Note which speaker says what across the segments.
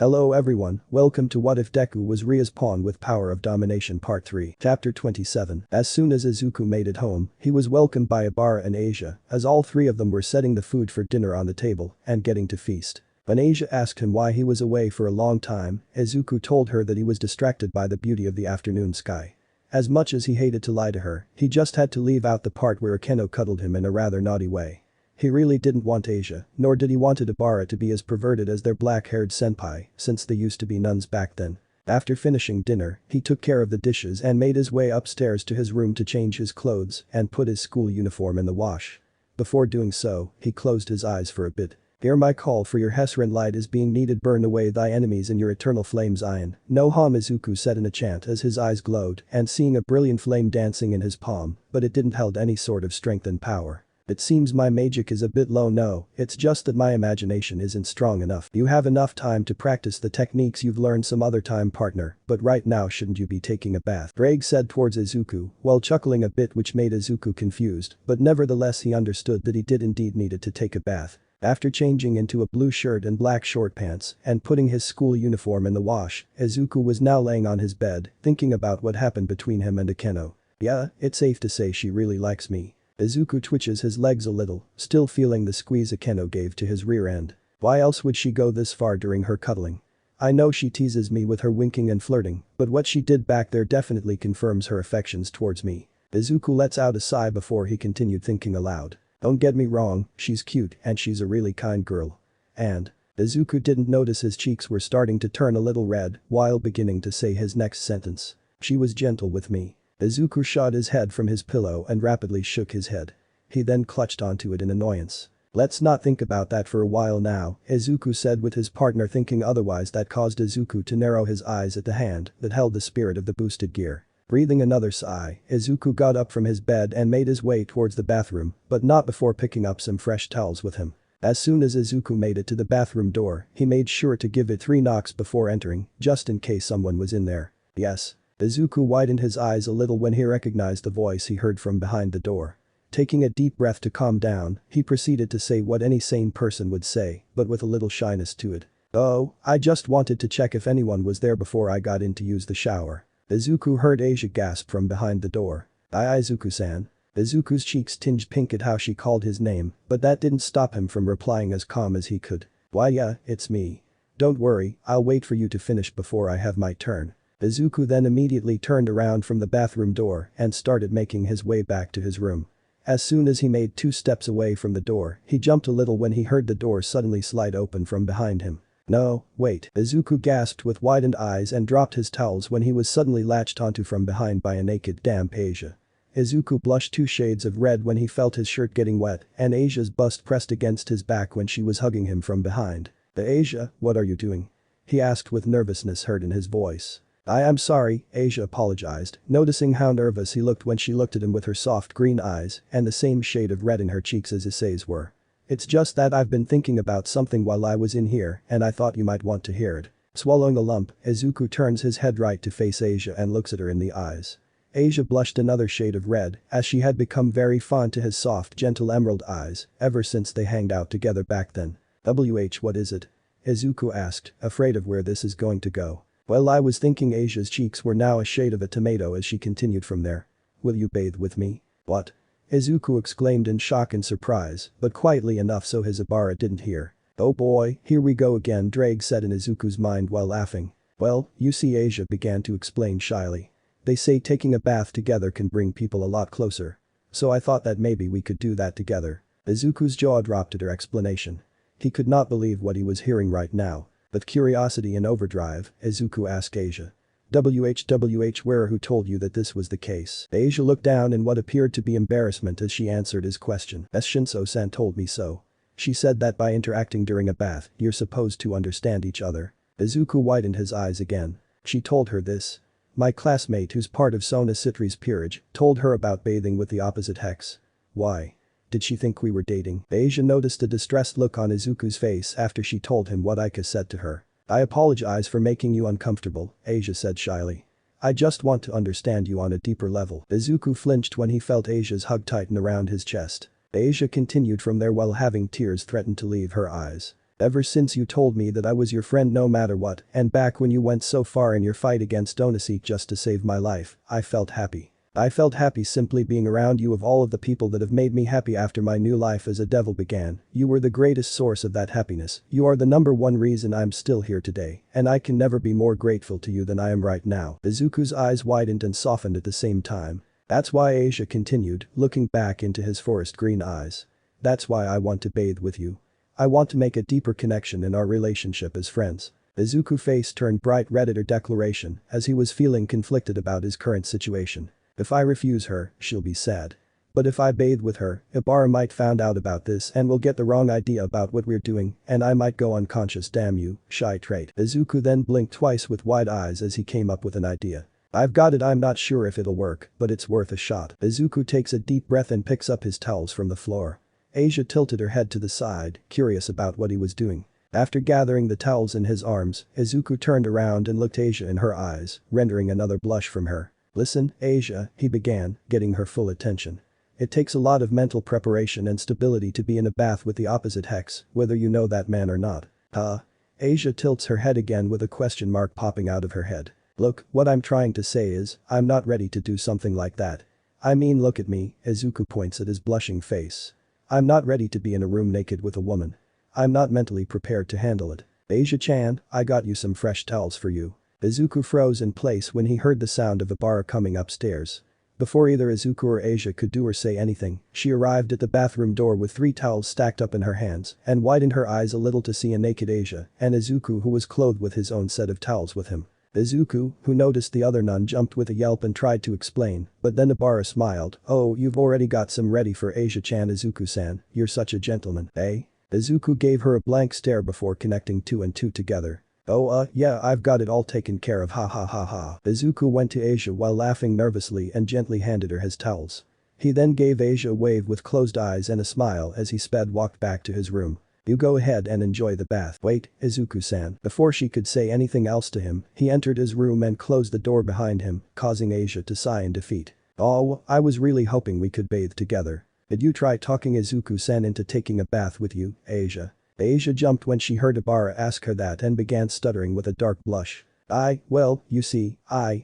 Speaker 1: Hello everyone, welcome to What If Deku Was Rias' Pawn with Power of Domination Part 3. Chapter 27. As soon as Isuku made it home, he was welcomed by Ibara and Asia, as all three of them were setting the food for dinner on the table and getting to feast. When Asia asked him why he was away for a long time, Isuku told her that he was distracted by the beauty of the afternoon sky. As much as he hated to lie to her, he just had to leave out the part where Akeno cuddled him in a rather naughty way. He really didn't want Asia, nor did he want Ibara to be as perverted as their black-haired senpai, since they used to be nuns back then. After finishing dinner, he took care of the dishes and made his way upstairs to his room to change his clothes and put his school uniform in the wash. Before doing so, he closed his eyes for a bit. "Hear my call for your Hesrin light is being needed, burn away thy enemies in your eternal flames iron." No harm, Izuku said in a chant as his eyes glowed and seeing a brilliant flame dancing in his palm, but it didn't hold any sort of strength and power. "It seems my magic is a bit low. No, it's just that my imagination isn't strong enough. You have enough time to practice the techniques you've learned some other time, partner, but right now shouldn't you be taking a bath?" Drake said towards Izuku, while chuckling a bit, which made Izuku confused, but nevertheless he understood that he did indeed needed to take a bath. After changing into a blue shirt and black short pants and putting his school uniform in the wash, Izuku was now laying on his bed, thinking about what happened between him and Akeno. "Yeah, it's safe to say she really likes me." Izuku twitches his legs a little, still feeling the squeeze Akeno gave to his rear end. "Why else would she go this far during her cuddling? I know she teases me with her winking and flirting, but what she did back there definitely confirms her affections towards me." Izuku lets out a sigh before he continued, thinking aloud. "Don't get me wrong, she's cute and she's a really kind girl. And..." Izuku didn't notice his cheeks were starting to turn a little red while beginning to say his next sentence. "She was gentle with me." Izuku shot his head from his pillow and rapidly shook his head. He then clutched onto it in annoyance. "Let's not think about that for a while now," Izuku said, with his partner thinking otherwise. That caused Izuku to narrow his eyes at the hand that held the spirit of the boosted gear. Breathing another sigh, Izuku got up from his bed and made his way towards the bathroom, but not before picking up some fresh towels with him. As soon as Izuku made it to the bathroom door, he made sure to give it 3 knocks before entering, just in case someone was in there. "Yes." Izuku widened his eyes a little when he recognized the voice he heard from behind the door. Taking a deep breath to calm down, he proceeded to say what any sane person would say, but with a little shyness to it. "Oh, I just wanted to check if anyone was there before I got in to use the shower." Izuku heard Asia gasp from behind the door. "Aye, Izuku-san." Izuku's cheeks tinged pink at how she called his name, but that didn't stop him from replying as calm as he could. "Why yeah, it's me. Don't worry, I'll wait for you to finish before I have my turn." Izuku then immediately turned around from the bathroom door and started making his way back to his room. As soon as he made 2 steps away from the door, he jumped a little when he heard the door suddenly slide open from behind him. "No, wait." Izuku gasped with widened eyes and dropped his towels when he was suddenly latched onto from behind by a naked, damp Asia. Izuku blushed 2 shades of red when he felt his shirt getting wet and Asia's bust pressed against his back when she was hugging him from behind. "Asia, what are you doing?" he asked with nervousness heard in his voice. I'm sorry," Asia apologized, noticing how nervous he looked when she looked at him with her soft green eyes and the same shade of red in her cheeks as Issei's were. "It's just that I've been thinking about something while I was in here and I thought you might want to hear it." Swallowing a lump, Izuku turns his head right to face Asia and looks at her in the eyes. Asia blushed another shade of red as she had become very fond to his soft, gentle emerald eyes ever since they hanged out together back then. What is it?" Izuku asked, afraid of where this is going to go. "Well, I was thinking." Asia's cheeks were now a shade of a tomato as she continued from there. "Will you bathe with me?" "What?" Izuku exclaimed in shock and surprise, but quietly enough so his Ibara didn't hear. "Oh boy, here we go again," Drake said in Izuku's mind while laughing. "Well, you see," Asia began to explain shyly. "They say taking a bath together can bring people a lot closer. So I thought that maybe we could do that together." Izuku's jaw dropped at her explanation. He could not believe what he was hearing right now. With curiosity in overdrive, Izuku asked Asia. Where who told you that this was the case?" Asia looked down in what appeared to be embarrassment as she answered his question. "Shinso-san told me so. She said that by interacting during a bath, you're supposed to understand each other." Izuku widened his eyes again. "She told her this?" "My classmate who's part of Sona Citri's peerage told her about bathing with the opposite hex." "Why? Did she think we were dating?" Asia noticed a distressed look on Izuku's face after she told him what Ika said to her. "I apologize for making you uncomfortable," Asia said shyly. "I just want to understand you on a deeper level." Izuku flinched when he felt Asia's hug tighten around his chest. Asia continued from there while having tears threatened to leave her eyes. Ever since you told me that I was your friend no matter what, and back when you went so far in your fight against Domination just to save my life, I felt happy. I felt happy simply being around you. Of all of the people that have made me happy after my new life as a devil began, you were the greatest source of that happiness. You are the number one reason I'm still here today, and I can never be more grateful to you than I am right now. Izuku's eyes widened and softened at the same time. That's why, Asia continued, looking back into his forest green eyes. That's why I want to bathe with you. I want to make a deeper connection in our relationship as friends. Izuku's face turned bright red at her declaration as he was feeling conflicted about his current situation. If I refuse her, she'll be sad. But if I bathe with her, Ibarra might find out about this and will get the wrong idea about what we're doing, and I might go unconscious. Damn you, shy trait. Izuku then blinked twice with wide eyes as he came up with an idea. I've got it. I'm not sure if it'll work, but it's worth a shot. Izuku takes a deep breath and picks up his towels from the floor. Asia tilted her head to the side, curious about what he was doing. After gathering the towels in his arms, Izuku turned around and looked Asia in her eyes, rendering another blush from her. Listen, Asia, he began, getting her full attention. It takes a lot of mental preparation and stability to be in a bath with the opposite sex, whether you know that man or not. Huh? Asia tilts her head again with a question mark popping out of her head. Look, what I'm trying to say is, I'm not ready to do something like that. I mean, look at me, Izuku points at his blushing face. I'm not ready to be in a room naked with a woman. I'm not mentally prepared to handle it. Asia-chan, I got you some fresh towels for you. Izuku froze in place when he heard the sound of Ibarra coming upstairs. Before either Izuku or Asia could do or say anything, she arrived at the bathroom door with 3 towels stacked up in her hands and widened her eyes a little to see a naked Asia and Izuku, who was clothed with his own set of towels with him. Izuku, who noticed the other nun, jumped with a yelp and tried to explain, but then Ibarra smiled. Oh, you've already got some ready for Asia-chan. Izuku-san, you're such a gentleman, eh? Izuku gave her a blank stare before connecting 2 and 2 together. Oh yeah, I've got it all taken care of, ha ha ha ha. Izuku went to Asia while laughing nervously and gently handed her his towels. He then gave Asia a wave with closed eyes and a smile as he walked back to his room. You go ahead and enjoy the bath. Wait, Izuku-san. Before she could say anything else to him, he entered his room and closed the door behind him, causing Asia to sigh in defeat. Oh, I was really hoping we could bathe together. Did you try talking Izuku-san into taking a bath with you, Asia? Asia jumped when she heard Ibarra ask her that and began stuttering with a dark blush. Well, you see,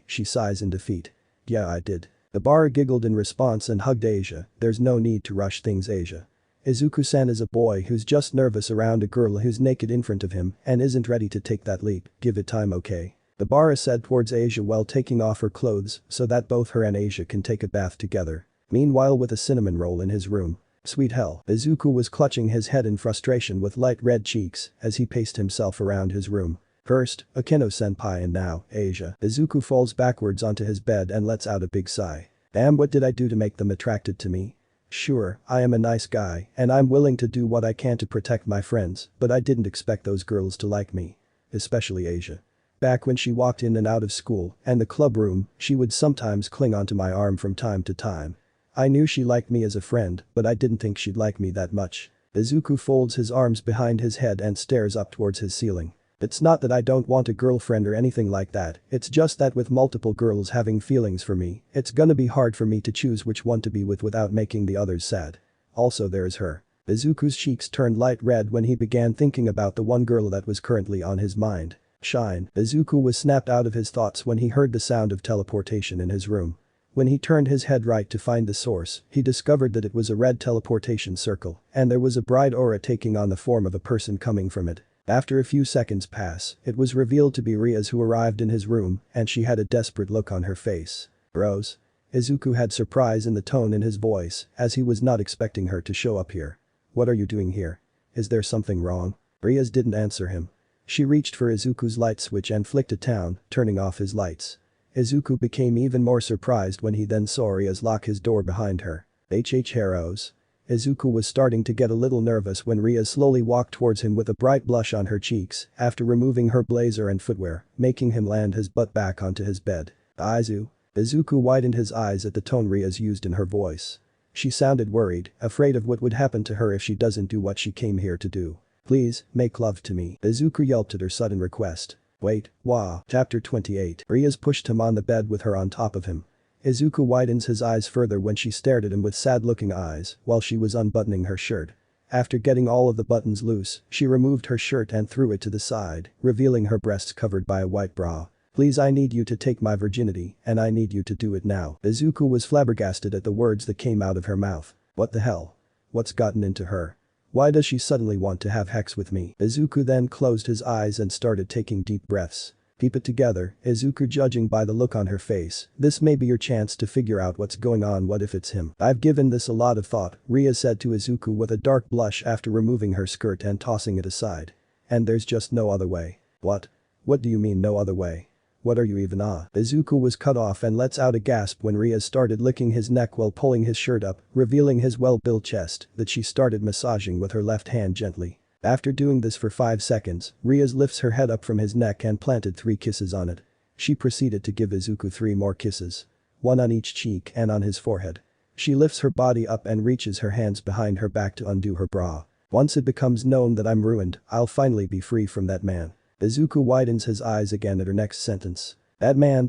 Speaker 1: she sighs in defeat. Yeah, I did. Ibarra giggled in response and hugged Asia. There's no need to rush things, Asia. Izuku-san is a boy who's just nervous around a girl who's naked in front of him and isn't ready to take that leap. Give it time, okay? Ibarra said towards Asia while taking off her clothes so that both her and Asia can take a bath together. Meanwhile, with a cinnamon roll in his room. Sweet hell. Izuku was clutching his head in frustration with light red cheeks as he paced himself around his room. First, Akeno-senpai and now, Asia. Izuku falls backwards onto his bed and lets out a big sigh. Damn, what did I do to make them attracted to me? Sure, I am a nice guy and I'm willing to do what I can to protect my friends, but I didn't expect those girls to like me. Especially Asia. Back when she walked in and out of school and the club room, she would sometimes cling onto my arm from time to time. I knew she liked me as a friend, but I didn't think she'd like me that much. Izuku folds his arms behind his head and stares up towards his ceiling. It's not that I don't want a girlfriend or anything like that, it's just that with multiple girls having feelings for me, it's gonna be hard for me to choose which one to be with without making the others sad. Also, there's her. Izuku's cheeks turned light red when he began thinking about the one girl that was currently on his mind. Shine. Izuku was snapped out of his thoughts when he heard the sound of teleportation in his room. When he turned his head right to find the source, he discovered that it was a red teleportation circle, and there was a bright aura taking on the form of a person coming from it. After a few seconds pass, it was revealed to be Rias, who arrived in his room, and she had a desperate look on her face. Rose? Izuku had surprise in the tone in his voice, as he was not expecting her to show up here. What are you doing here? Is there something wrong? Rias didn't answer him. She reached for Izuku's light switch and flicked it down, turning off his lights. Izuku became even more surprised when he then saw Rias lock his door behind her. Rose. Izuku was starting to get a little nervous when Rias slowly walked towards him with a bright blush on her cheeks after removing her blazer and footwear, making him land his butt back onto his bed. Izuku widened his eyes at the tone Rias used in her voice. She sounded worried, afraid of what would happen to her if she doesn't do what she came here to do. Please, make love to me. Izuku yelped at her sudden request. Wait, wah. Chapter 28. Rias pushed him on the bed with her on top of him. Izuku widens his eyes further when she stared at him with sad-looking eyes while she was unbuttoning her shirt. After getting all of the buttons loose, she removed her shirt and threw it to the side, revealing her breasts covered by a white bra. Please, I need you to take my virginity, and I need you to do it now. Isuku was flabbergasted at the words that came out of her mouth. What the hell? What's gotten into her? Why does she suddenly want to have sex with me? Isuku then closed his eyes and started taking deep breaths. Keep it together, Isuku, judging by the look on her face. This may be your chance to figure out what's going on. What if it's him? I've given this a lot of thought, Rias said to Isuku with a dark blush after removing her skirt and tossing it aside. And there's just no other way. What? What do you mean no other way? What are you even Izuku was cut off and lets out a gasp when Rias started licking his neck while pulling his shirt up, revealing his well-built chest that she started massaging with her left hand gently. After doing this for 5 seconds, Rias lifts her head up from his neck and planted 3 kisses on it. She proceeded to give Izuku 3 more kisses. 1 on each cheek and on his forehead. She lifts her body up and reaches her hands behind her back to undo her bra. Once it becomes known that I'm ruined, I'll finally be free from that man. Izuku widens his eyes again at her next sentence. That man.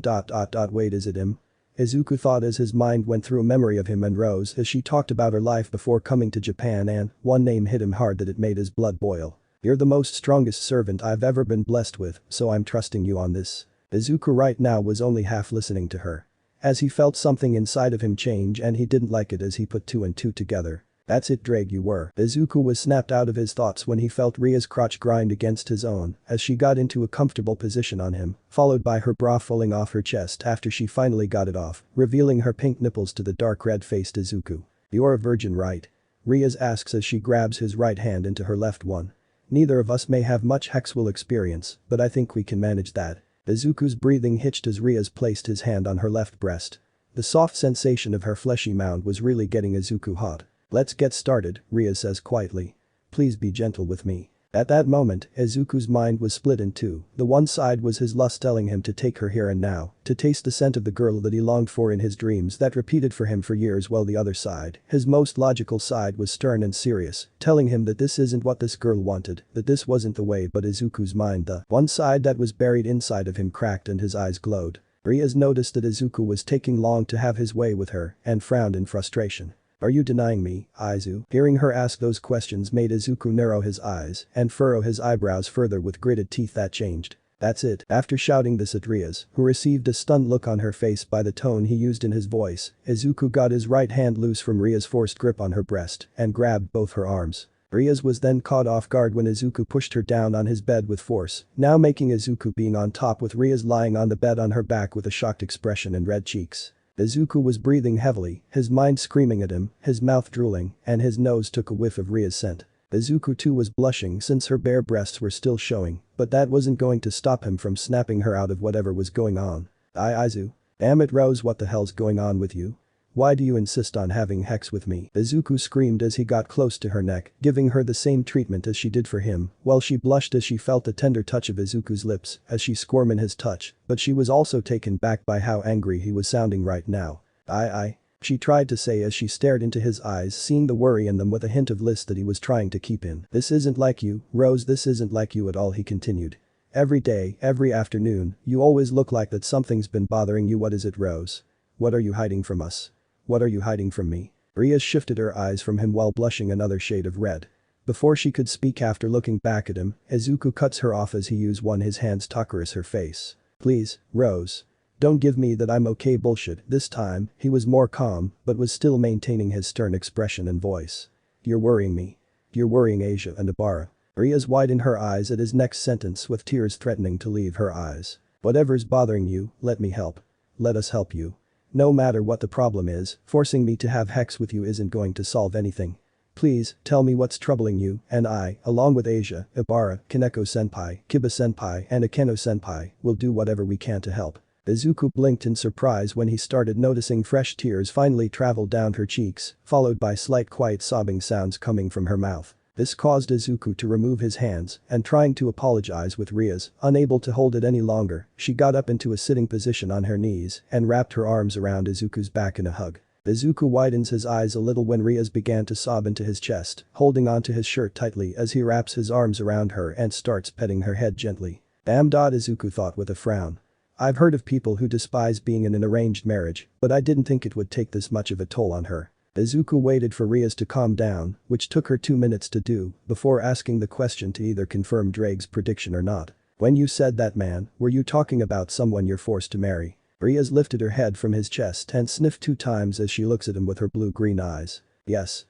Speaker 1: Wait, is it him? Izuku thought as his mind went through a memory of him and Rose as she talked about her life before coming to Japan, and one name hit him hard that it made his blood boil. You're the most strongest servant I've ever been blessed with, so I'm trusting you on this. Izuku right now was only half listening to her. As he felt something inside of him change and he didn't like it as he put 2 and 2 together. That's it, Drake, you were. Izuku was snapped out of his thoughts when he felt Ria's crotch grind against his own as she got into a comfortable position on him, followed by her bra falling off her chest after she finally got it off, revealing her pink nipples to the dark red-faced Izuku. You're a virgin, right? Rias asks as she grabs his right hand into her left one. Neither of us may have much Highschool experience, but I think we can manage that. Izuku's breathing hitched as Rias placed his hand on her left breast. The soft sensation of her fleshy mound was really getting Izuku hot. Let's get started, Rias says quietly. Please be gentle with me. At that moment, Izuku's mind was split in 2. The one side was his lust telling him to take her here and now, to taste the scent of the girl that he longed for in his dreams that repeated for him for years, while the other side, his most logical side, was stern and serious, telling him that this isn't what this girl wanted, that this wasn't the way. But Izuku's mind, the one side that was buried inside of him, cracked and his eyes glowed. Rias noticed that Izuku was taking long to have his way with her and frowned in frustration. Are you denying me, Izu? Hearing her ask those questions made Izuku narrow his eyes and furrow his eyebrows further with gritted teeth that changed. That's it. After shouting this at Rias, who received a stunned look on her face by the tone he used in his voice, Izuku got his right hand loose from Rias' forced grip on her breast and grabbed both her arms. Rias was then caught off guard when Izuku pushed her down on his bed with force, now making Izuku being on top with Rias lying on the bed on her back with a shocked expression and red cheeks. Izuku was breathing heavily, his mind screaming at him, his mouth drooling, and his nose took a whiff of Ria's scent. Izuku too was blushing since her bare breasts were still showing, but that wasn't going to stop him from snapping her out of whatever was going on. Izu. Damn it, Rose, what the hell's going on with you? Why do you insist on having sex with me? Izuku screamed as he got close to her neck, giving her the same treatment as she did for him, while she blushed as she felt the tender touch of Izuku's lips as she squirmed in his touch, but she was also taken back by how angry he was sounding right now. She tried to say as she stared into his eyes, seeing the worry in them with a hint of list that he was trying to keep in. This isn't like you, Rose, this isn't like you at all, he continued. Every day, every afternoon, you always look like that something's been bothering you. What is it, Rose? What are you hiding from us? What are you hiding from me? Rias shifted her eyes from him while blushing another shade of red. Before she could speak after looking back at him, Izuku cuts her off as he used one his hands to caress her face. Please, Rose. Don't give me that I'm okay bullshit. This time, he was more calm, but was still maintaining his stern expression and voice. You're worrying me. You're worrying Asia and Abara. Rias widened her eyes at his next sentence with tears threatening to leave her eyes. Whatever's bothering you, let me help. Let us help you. No matter what the problem is, forcing me to have sex with you isn't going to solve anything. Please, tell me what's troubling you, and I, along with Asia, Ibara, Kaneko-senpai, Kiba-senpai and Akeno-senpai, will do whatever we can to help. Izuku blinked in surprise when he started noticing fresh tears finally travel down her cheeks, followed by slight quiet sobbing sounds coming from her mouth. This caused Izuku to remove his hands and trying to apologize with Rias, unable to hold it any longer, she got up into a sitting position on her knees and wrapped her arms around Izuku's back in a hug. Izuku widens his eyes a little when Rias began to sob into his chest, holding onto his shirt tightly as he wraps his arms around her and starts petting her head gently. Damn, Izuku thought with a frown. I've heard of people who despise being in an arranged marriage, but I didn't think it would take this much of a toll on her. Izuku waited for Rias to calm down, which took her 2 minutes to do, before asking the question to either confirm Drake's prediction or not. When you said that, man, were you talking about someone you're forced to marry? Rias lifted her head from his chest and sniffed 2 times as she looks at him with her blue-green eyes. Yes.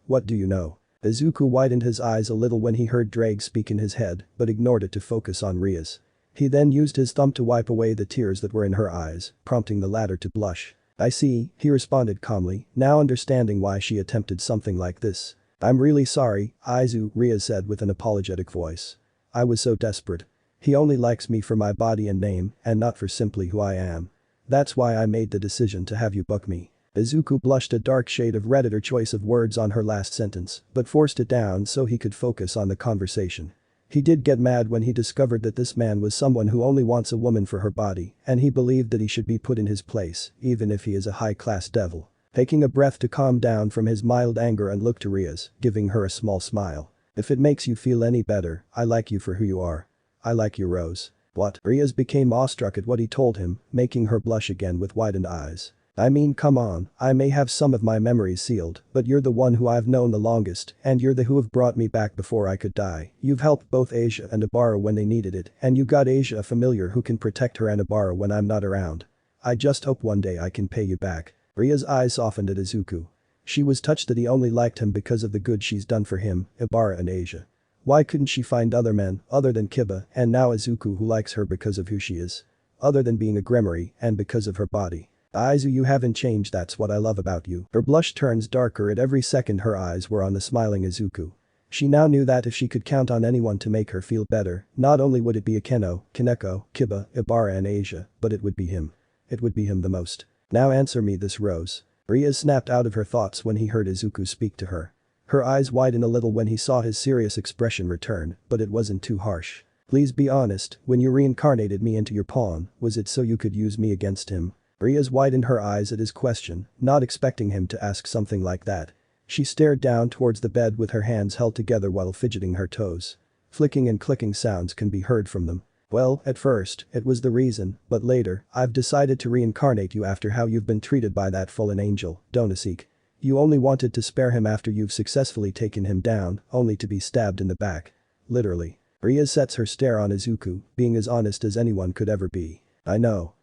Speaker 1: What do you know? Izuku widened his eyes a little when he heard Drake speak in his head, but ignored it to focus on Rias. He then used his thumb to wipe away the tears that were in her eyes, prompting the latter to blush. I see, he responded calmly, now understanding why she attempted something like this. I'm really sorry, Rias said with an apologetic voice. I was so desperate. He only likes me for my body and name, and not for simply who I am. That's why I made the decision to have you book me. Izuku blushed a dark shade of red at her choice of words on her last sentence, but forced it down so he could focus on the conversation. He did get mad when he discovered that this man was someone who only wants a woman for her body, and he believed that he should be put in his place, even if he is a high-class devil. Taking a breath to calm down from his mild anger and look to Rias, giving her a small smile. If it makes you feel any better, I like you for who you are. I like you, Rose. What? Rias became awestruck at what he told him, making her blush again with widened eyes. I mean, come on, I may have some of my memories sealed, but you're the one who I've known the longest, and you're the who have brought me back before I could die. You've helped both Asia and Ibara when they needed it, and you got Asia a familiar who can protect her and Ibara when I'm not around. I just hope one day I can pay you back. Ria's eyes softened at Izuku. She was touched that he only liked him because of the good she's done for him, Ibara and Asia. Why couldn't she find other men, other than Kiba, and now Izuku who likes her because of who she is? Other than being a Gremory, and because of her body. Izu, you haven't changed, that's what I love about you. Her blush turns darker at every second her eyes were on the smiling Izuku. She now knew that if she could count on anyone to make her feel better, not only would it be Akeno, Kaneko, Kiba, Ibara and Asia, but it would be him. It would be him the most. Now answer me this, Rose. Rias snapped out of her thoughts when he heard Izuku speak to her. Her eyes widened a little when he saw his serious expression return, but it wasn't too harsh. Please be honest, when you reincarnated me into your pawn, was it so you could use me against him? Rias widened her eyes at his question, not expecting him to ask something like that. She stared down towards the bed with her hands held together while fidgeting her toes. Flicking and clicking sounds can be heard from them. Well, at first, it was the reason, but later, I've decided to reincarnate you after how you've been treated by that fallen angel, Domination. You only wanted to spare him after you've successfully taken him down, only to be stabbed in the back. Literally. Rias sets her stare on Izuku, being as honest as anyone could ever be. I know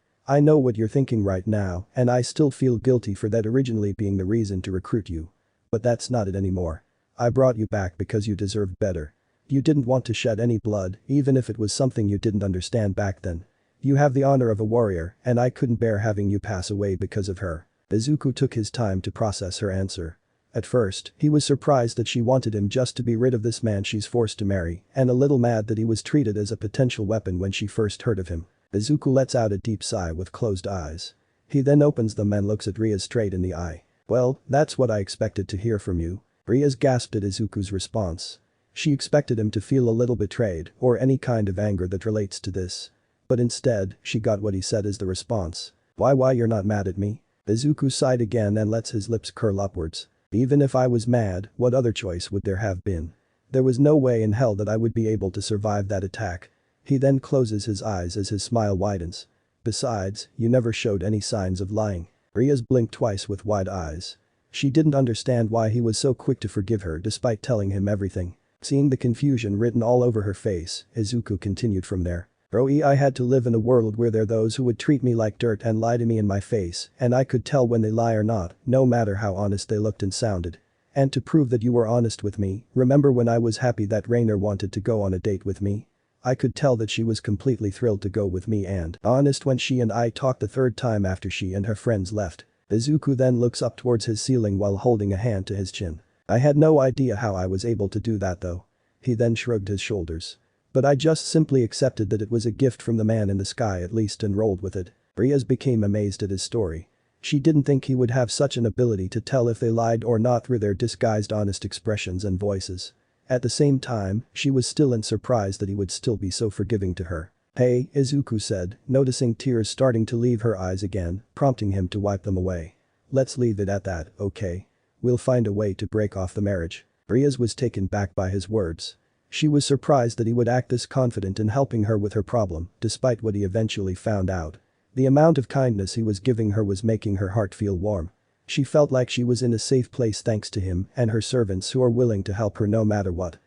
Speaker 1: what you're thinking right now, and I still feel guilty for that originally being the reason to recruit you. But that's not it anymore. I brought you back because you deserved better. You didn't want to shed any blood, even if it was something you didn't understand back then. You have the honor of a warrior, and I couldn't bear having you pass away because of her. Izuku took his time to process her answer. At first, he was surprised that she wanted him just to be rid of this man she's forced to marry, and a little mad that he was treated as a potential weapon when she first heard of him. Izuku lets out a deep sigh with closed eyes. He then opens them and looks at Rias straight in the eye. Well, that's what I expected to hear from you. Rias gasped at Izuku's response. She expected him to feel a little betrayed or any kind of anger that relates to this. But instead, she got what he said as the response. Why you're not mad at me? Izuku sighed again and lets his lips curl upwards. Even if I was mad, what other choice would there have been? There was no way in hell that I would be able to survive that attack. He then closes his eyes as his smile widens. Besides, you never showed any signs of lying. Rias blinked twice with wide eyes. She didn't understand why he was so quick to forgive her despite telling him everything. Seeing the confusion written all over her face, Izuku continued from there. I had to live in a world where there are those who would treat me like dirt and lie to me in my face, and I could tell when they lie or not, no matter how honest they looked and sounded. And to prove that you were honest with me, remember when I was happy that Rainer wanted to go on a date with me? I could tell that she was completely thrilled to go with me and honest when she and I talked the third time after she and her friends left. Izuku then looks up towards his ceiling while holding a hand to his chin. I had no idea how I was able to do that though. He then shrugged his shoulders. But I just simply accepted that it was a gift from the man in the sky at least and rolled with it. Rias became amazed at his story. She didn't think he would have such an ability to tell if they lied or not through their disguised honest expressions and voices. At the same time, she was still surprised that he would still be so forgiving to her. Hey, Izuku said, noticing tears starting to leave her eyes again, prompting him to wipe them away. Let's leave it at that, okay? We'll find a way to break off the marriage. Rias was taken back by his words. She was surprised that he would act this confident in helping her with her problem, despite what he eventually found out. The amount of kindness he was giving her was making her heart feel warm. She felt like she was in a safe place thanks to him and her servants who are willing to help her no matter what.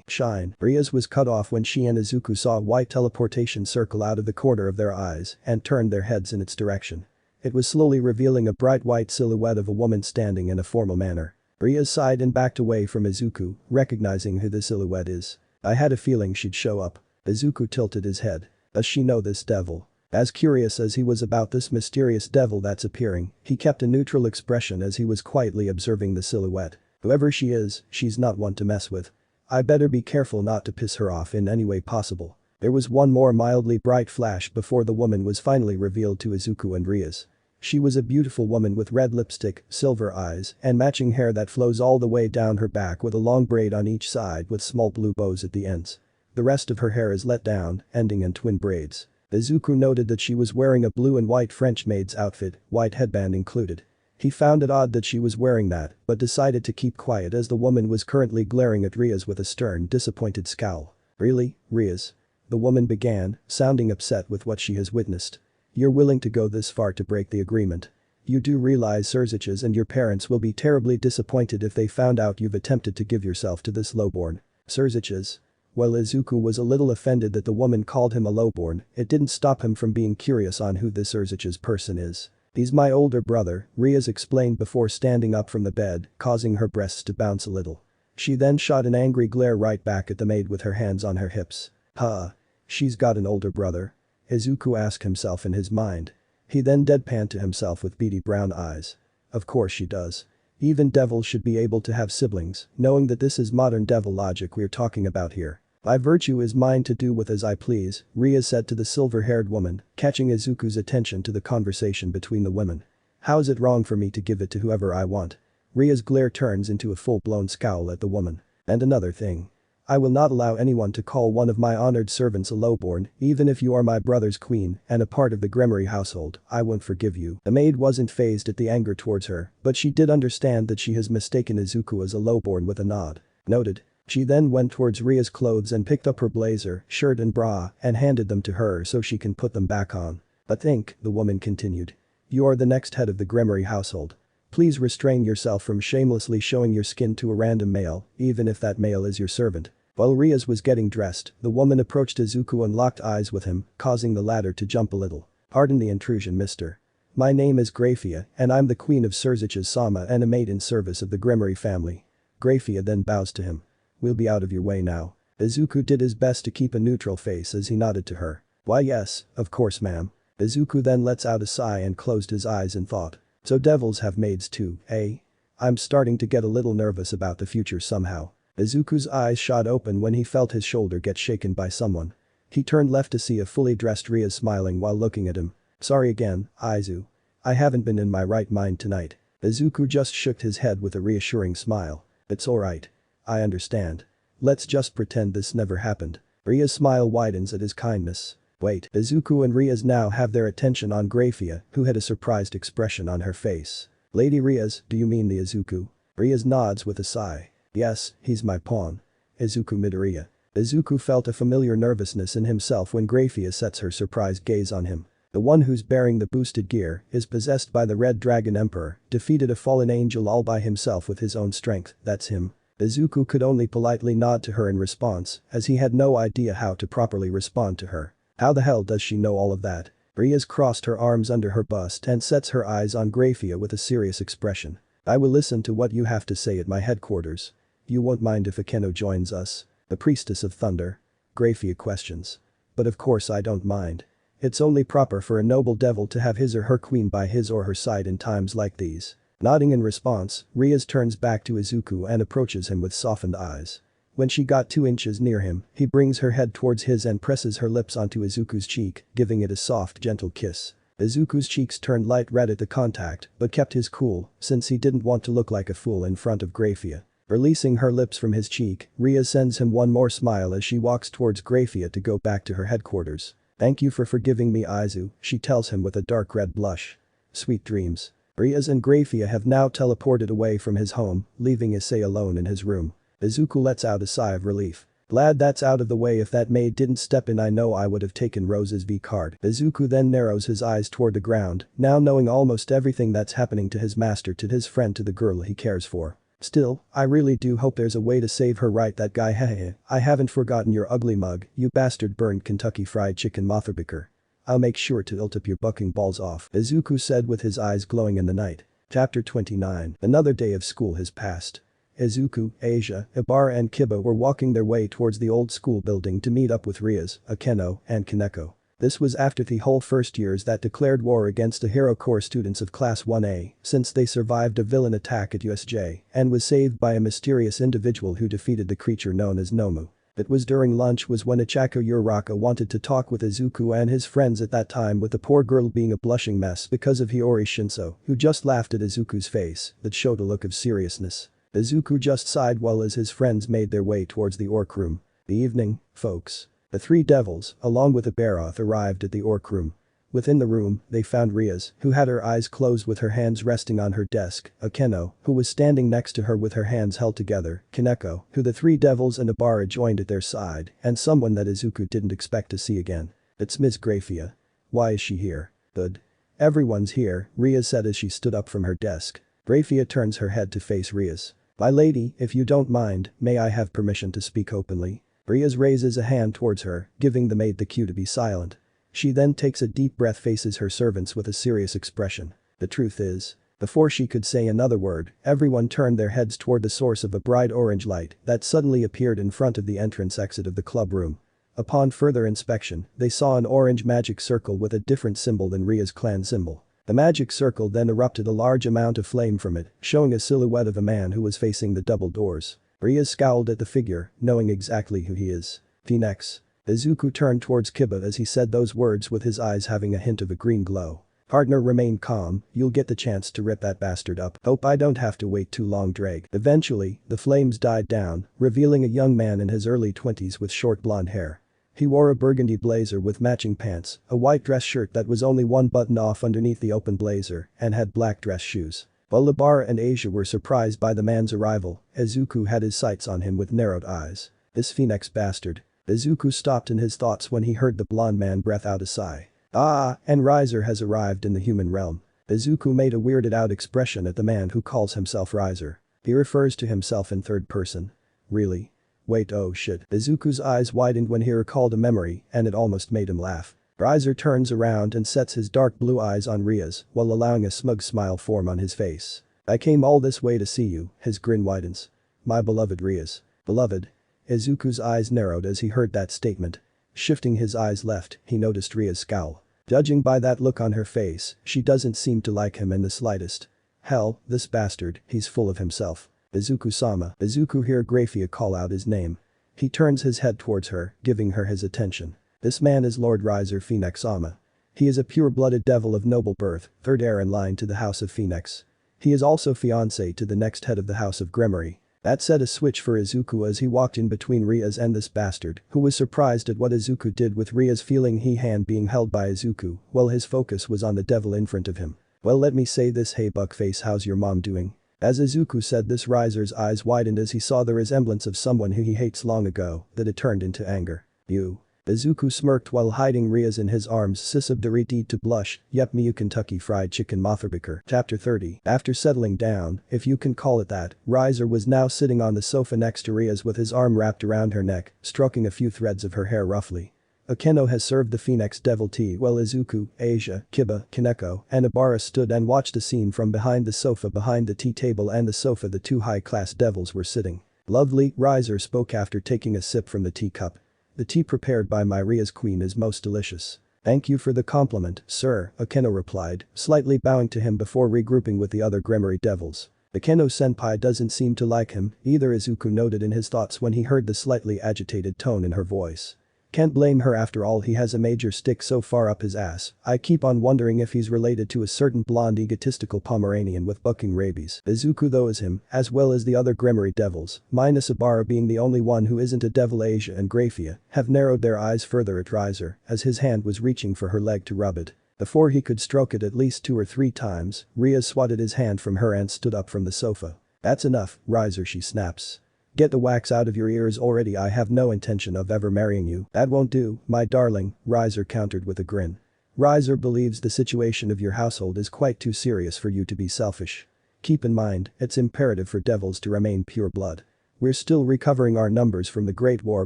Speaker 1: Shine. Rias was cut off when she and Isuku saw a white teleportation circle out of the corner of their eyes and turned their heads in its direction. It was slowly revealing a bright white silhouette of a woman standing in a formal manner. Rias sighed and backed away from Isuku, recognizing who the silhouette is. I had a feeling she'd show up. Isuku tilted his head. Does she know this devil? As curious as he was about this mysterious devil that's appearing, he kept a neutral expression as he was quietly observing the silhouette. Whoever she is, she's not one to mess with. I better be careful not to piss her off in any way possible. There was one more mildly bright flash before the woman was finally revealed to Isuku and Rias. She was a beautiful woman with red lipstick, silver eyes, and matching hair that flows all the way down her back with a long braid on each side with small blue bows at the ends. The rest of her hair is let down, ending in twin braids. Isuku noted that she was wearing a blue and white French maid's outfit, white headband included. He found it odd that she was wearing that, but decided to keep quiet as the woman was currently glaring at Rias with a stern, disappointed scowl. Really, Rias? The woman began, sounding upset with what she has witnessed. You're willing to go this far to break the agreement. You do realize Isukus and your parents will be terribly disappointed if they found out you've attempted to give yourself to this lowborn. Isukus? While Isuku was a little offended that the woman called him a lowborn, it didn't stop him from being curious on who this Isukus person is. He's my older brother, Rias explained before standing up from the bed, causing her breasts to bounce a little. She then shot an angry glare right back at the maid with her hands on her hips. Huh. She's got an older brother? Isuku asked himself in his mind. He then deadpanned to himself with beady brown eyes. Of course she does. Even devils should be able to have siblings, knowing that this is modern devil logic we're talking about here. My virtue is mine to do with as I please, Rias said to the silver-haired woman, catching Izuku's attention to the conversation between the women. How's it wrong for me to give it to whoever I want? Ria's glare turns into a full-blown scowl at the woman. And another thing. I will not allow anyone to call one of my honored servants a lowborn, even if you are my brother's queen and a part of the Gremory household, I won't forgive you. The maid wasn't fazed at the anger towards her, but she did understand that she has mistaken Izuku as a lowborn with a nod. Noted. She then went towards Ria's clothes and picked up her blazer, shirt and bra and handed them to her so she can put them back on. But think, the woman continued. You are the next head of the Gremory household. Please restrain yourself from shamelessly showing your skin to a random male, even if that male is your servant. While Rias was getting dressed, the woman approached Izuku and locked eyes with him, causing the latter to jump a little. Pardon the intrusion, mister. My name is Grafia and I'm the queen of Isukus-sama and a maid in service of the Gremory family. Grafia then bows to him. We'll be out of your way now. Izuku did his best to keep a neutral face as he nodded to her. Why yes, of course ma'am. Izuku then lets out a sigh and closed his eyes in thought. So devils have maids too, eh? I'm starting to get a little nervous about the future somehow. Izuku's eyes shot open when he felt his shoulder get shaken by someone. He turned left to see a fully dressed Rias smiling while looking at him. Sorry again, Izu. I haven't been in my right mind tonight. Izuku just shook his head with a reassuring smile. It's alright. I understand. Let's just pretend this never happened. Ria's smile widens at his kindness. Wait. Izuku and Rias now have their attention on Grafia, who had a surprised expression on her face. Lady Rias, do you mean the Izuku? Rias nods with a sigh. Yes, he's my pawn. Izuku Midoriya. Izuku felt a familiar nervousness in himself when Grafia sets her surprised gaze on him. The one who's bearing the boosted gear is possessed by the Red Dragon Emperor, defeated a fallen angel all by himself with his own strength, that's him. Izuku could only politely nod to her in response, as he had no idea how to properly respond to her. How the hell does she know all of that? Rias crossed her arms under her bust and sets her eyes on Grafia with a serious expression. I will listen to what you have to say at my headquarters. You won't mind if Akeno joins us? The Priestess of Thunder? Grafia questions. But of course I don't mind. It's only proper for a noble devil to have his or her queen by his or her side in times like these. Nodding in response, Rias turns back to Izuku and approaches him with softened eyes. When she got 2 inches near him, he brings her head towards his and presses her lips onto Izuku's cheek, giving it a soft, gentle kiss. Izuku's cheeks turned light red at the contact, but kept his cool, since he didn't want to look like a fool in front of Grafia. Releasing her lips from his cheek, Rias sends him one more smile as she walks towards Grafia to go back to her headquarters. Thank you for forgiving me, Izu, she tells him with a dark red blush. Sweet dreams. Rias and Grafia have now teleported away from his home, leaving Issei alone in his room. Izuku lets out a sigh of relief. Glad that's out of the way. If that maid didn't step in I know I would have taken Rose's V card. Izuku then narrows his eyes toward the ground, now knowing almost everything that's happening to his master, to his friend, to the girl he cares for. Still, I really do hope there's a way to save her. Right, that guy. Hehe. I haven't forgotten your ugly mug, you bastard. Burned Kentucky Fried Chicken motherfucker. I'll make sure to tilt your bucking balls off, Izuku said with his eyes glowing in the night. Chapter 29. Another day of school has passed. Izuku, Asia, Ibara and Kiba were walking their way towards the old school building to meet up with Rias, Akeno, and Kaneko. This was after the whole first years that declared war against the Hero Corps students of Class 1A, since they survived a villain attack at USJ and was saved by a mysterious individual who defeated the creature known as Nomu. It was during lunch was when Ichako Uraraka wanted to talk with Izuku and his friends at that time, with the poor girl being a blushing mess because of Hiyori Shinso, who just laughed at Izuku's face that showed a look of seriousness. Izuku just sighed while his friends made their way towards the orc room. The evening, folks. The three devils, along with Ibaroth, arrived at the orc room. Within the room, they found Rias, who had her eyes closed with her hands resting on her desk, Akeno, who was standing next to her with her hands held together, Kaneko, who the three devils and Ibara joined at their side, and someone that Izuku didn't expect to see again. It's Miss Grafia. Why is she here? Good. Everyone's here, Rias said as she stood up from her desk. Grafia turns her head to face Rias. My lady, if you don't mind, may I have permission to speak openly? Rias raises a hand towards her, giving the maid the cue to be silent. She then takes a deep breath, faces her servants with a serious expression. The truth is, before she could say another word, everyone turned their heads toward the source of a bright orange light that suddenly appeared in front of the entrance exit of the club room. Upon further inspection, they saw an orange magic circle with a different symbol than Ria's clan symbol. The magic circle then erupted a large amount of flame from it, showing a silhouette of a man who was facing the double doors. Rias scowled at the figure, knowing exactly who he is. Phoenix. Izuku turned towards Kiba as he said those words, with his eyes having a hint of a green glow. Partner, remain calm, you'll get the chance to rip that bastard up. Hope I don't have to wait too long. Drag. Eventually, the flames died down, revealing a young man in his early 20s with short blonde hair. He wore a burgundy blazer with matching pants, a white dress shirt that was only one button off underneath the open blazer, and had black dress shoes. While Ibara and Asia were surprised by the man's arrival, Izuku had his sights on him with narrowed eyes. This Phoenix bastard. Izuku stopped in his thoughts when he heard the blonde man breath out a sigh. Ah, and Riser has arrived in the human realm. Izuku made a weirded out expression at the man who calls himself Riser. He refers to himself in third person. Really? Wait, oh shit. Izuku's eyes widened when he recalled a memory, and it almost made him laugh. Riser turns around and sets his dark blue eyes on Rias while allowing a smug smile form on his face. I came all this way to see you, his grin widens. My beloved Rias. Beloved? Izuku's eyes narrowed as he heard that statement. Shifting his eyes left, he noticed Ria's scowl. Judging by that look on her face, she doesn't seem to like him in the slightest. Hell, this bastard, he's full of himself. Izuku-sama. Izuku hear Grafia call out his name. He turns his head towards her, giving her his attention. This man is Lord Riser Phoenix-sama. He is a pure-blooded devil of noble birth, third heir in line to the House of Phoenix. He is also fiancé to the next head of the House of Gremory. That set a switch for Izuku as he walked in between Rias and this bastard, who was surprised at what Izuku did, with Rias feeling his hand being held by Izuku, while his focus was on the devil in front of him. Well, let me say this, hey buckface, how's your mom doing? As Izuku said this, Riser's eyes widened as he saw the resemblance of someone who he hates long ago, that it turned into anger. You. Izuku smirked while hiding Rias in his arms. Sisubdariti to blush, yep, me you Kentucky Fried Chicken motherfucker. Chapter 30. After settling down, if you can call it that, Riser was now sitting on the sofa next to Rias with his arm wrapped around her neck, stroking a few threads of her hair roughly. Akeno has served the Phoenix Devil tea while Izuku, Asia, Kiba, Kaneko, and Ibara stood and watched the scene from behind the sofa. Behind the tea table and the sofa, the two high-class devils were sitting. Lovely, Riser spoke after taking a sip from the teacup. The tea prepared by my Rias queen is most delicious. Thank you for the compliment, sir, Akeno replied, slightly bowing to him before regrouping with the other Gremory devils. Akeno-senpai doesn't seem to like him, either, Izuku noted in his thoughts when he heard the slightly agitated tone in her voice. Can't blame her, after all, he has a major stick so far up his ass. I keep on wondering if he's related to a certain blonde egotistical Pomeranian with bucking rabies. Izuku though is him, as well as the other Gremory devils, minus Ibara being the only one who isn't a devil. Asia and Grafia have narrowed their eyes further at Riser as his hand was reaching for her leg to rub it. Before he could stroke it at least 2 or 3 times, Rias swatted his hand from her and stood up from the sofa. That's enough, Riser, she snaps. Get the wax out of your ears already. I have no intention of ever marrying you. That won't do, my darling, Riser countered with a grin. Riser believes the situation of your household is quite too serious for you to be selfish. Keep in mind, it's imperative for devils to remain pure blood. We're still recovering our numbers from the Great War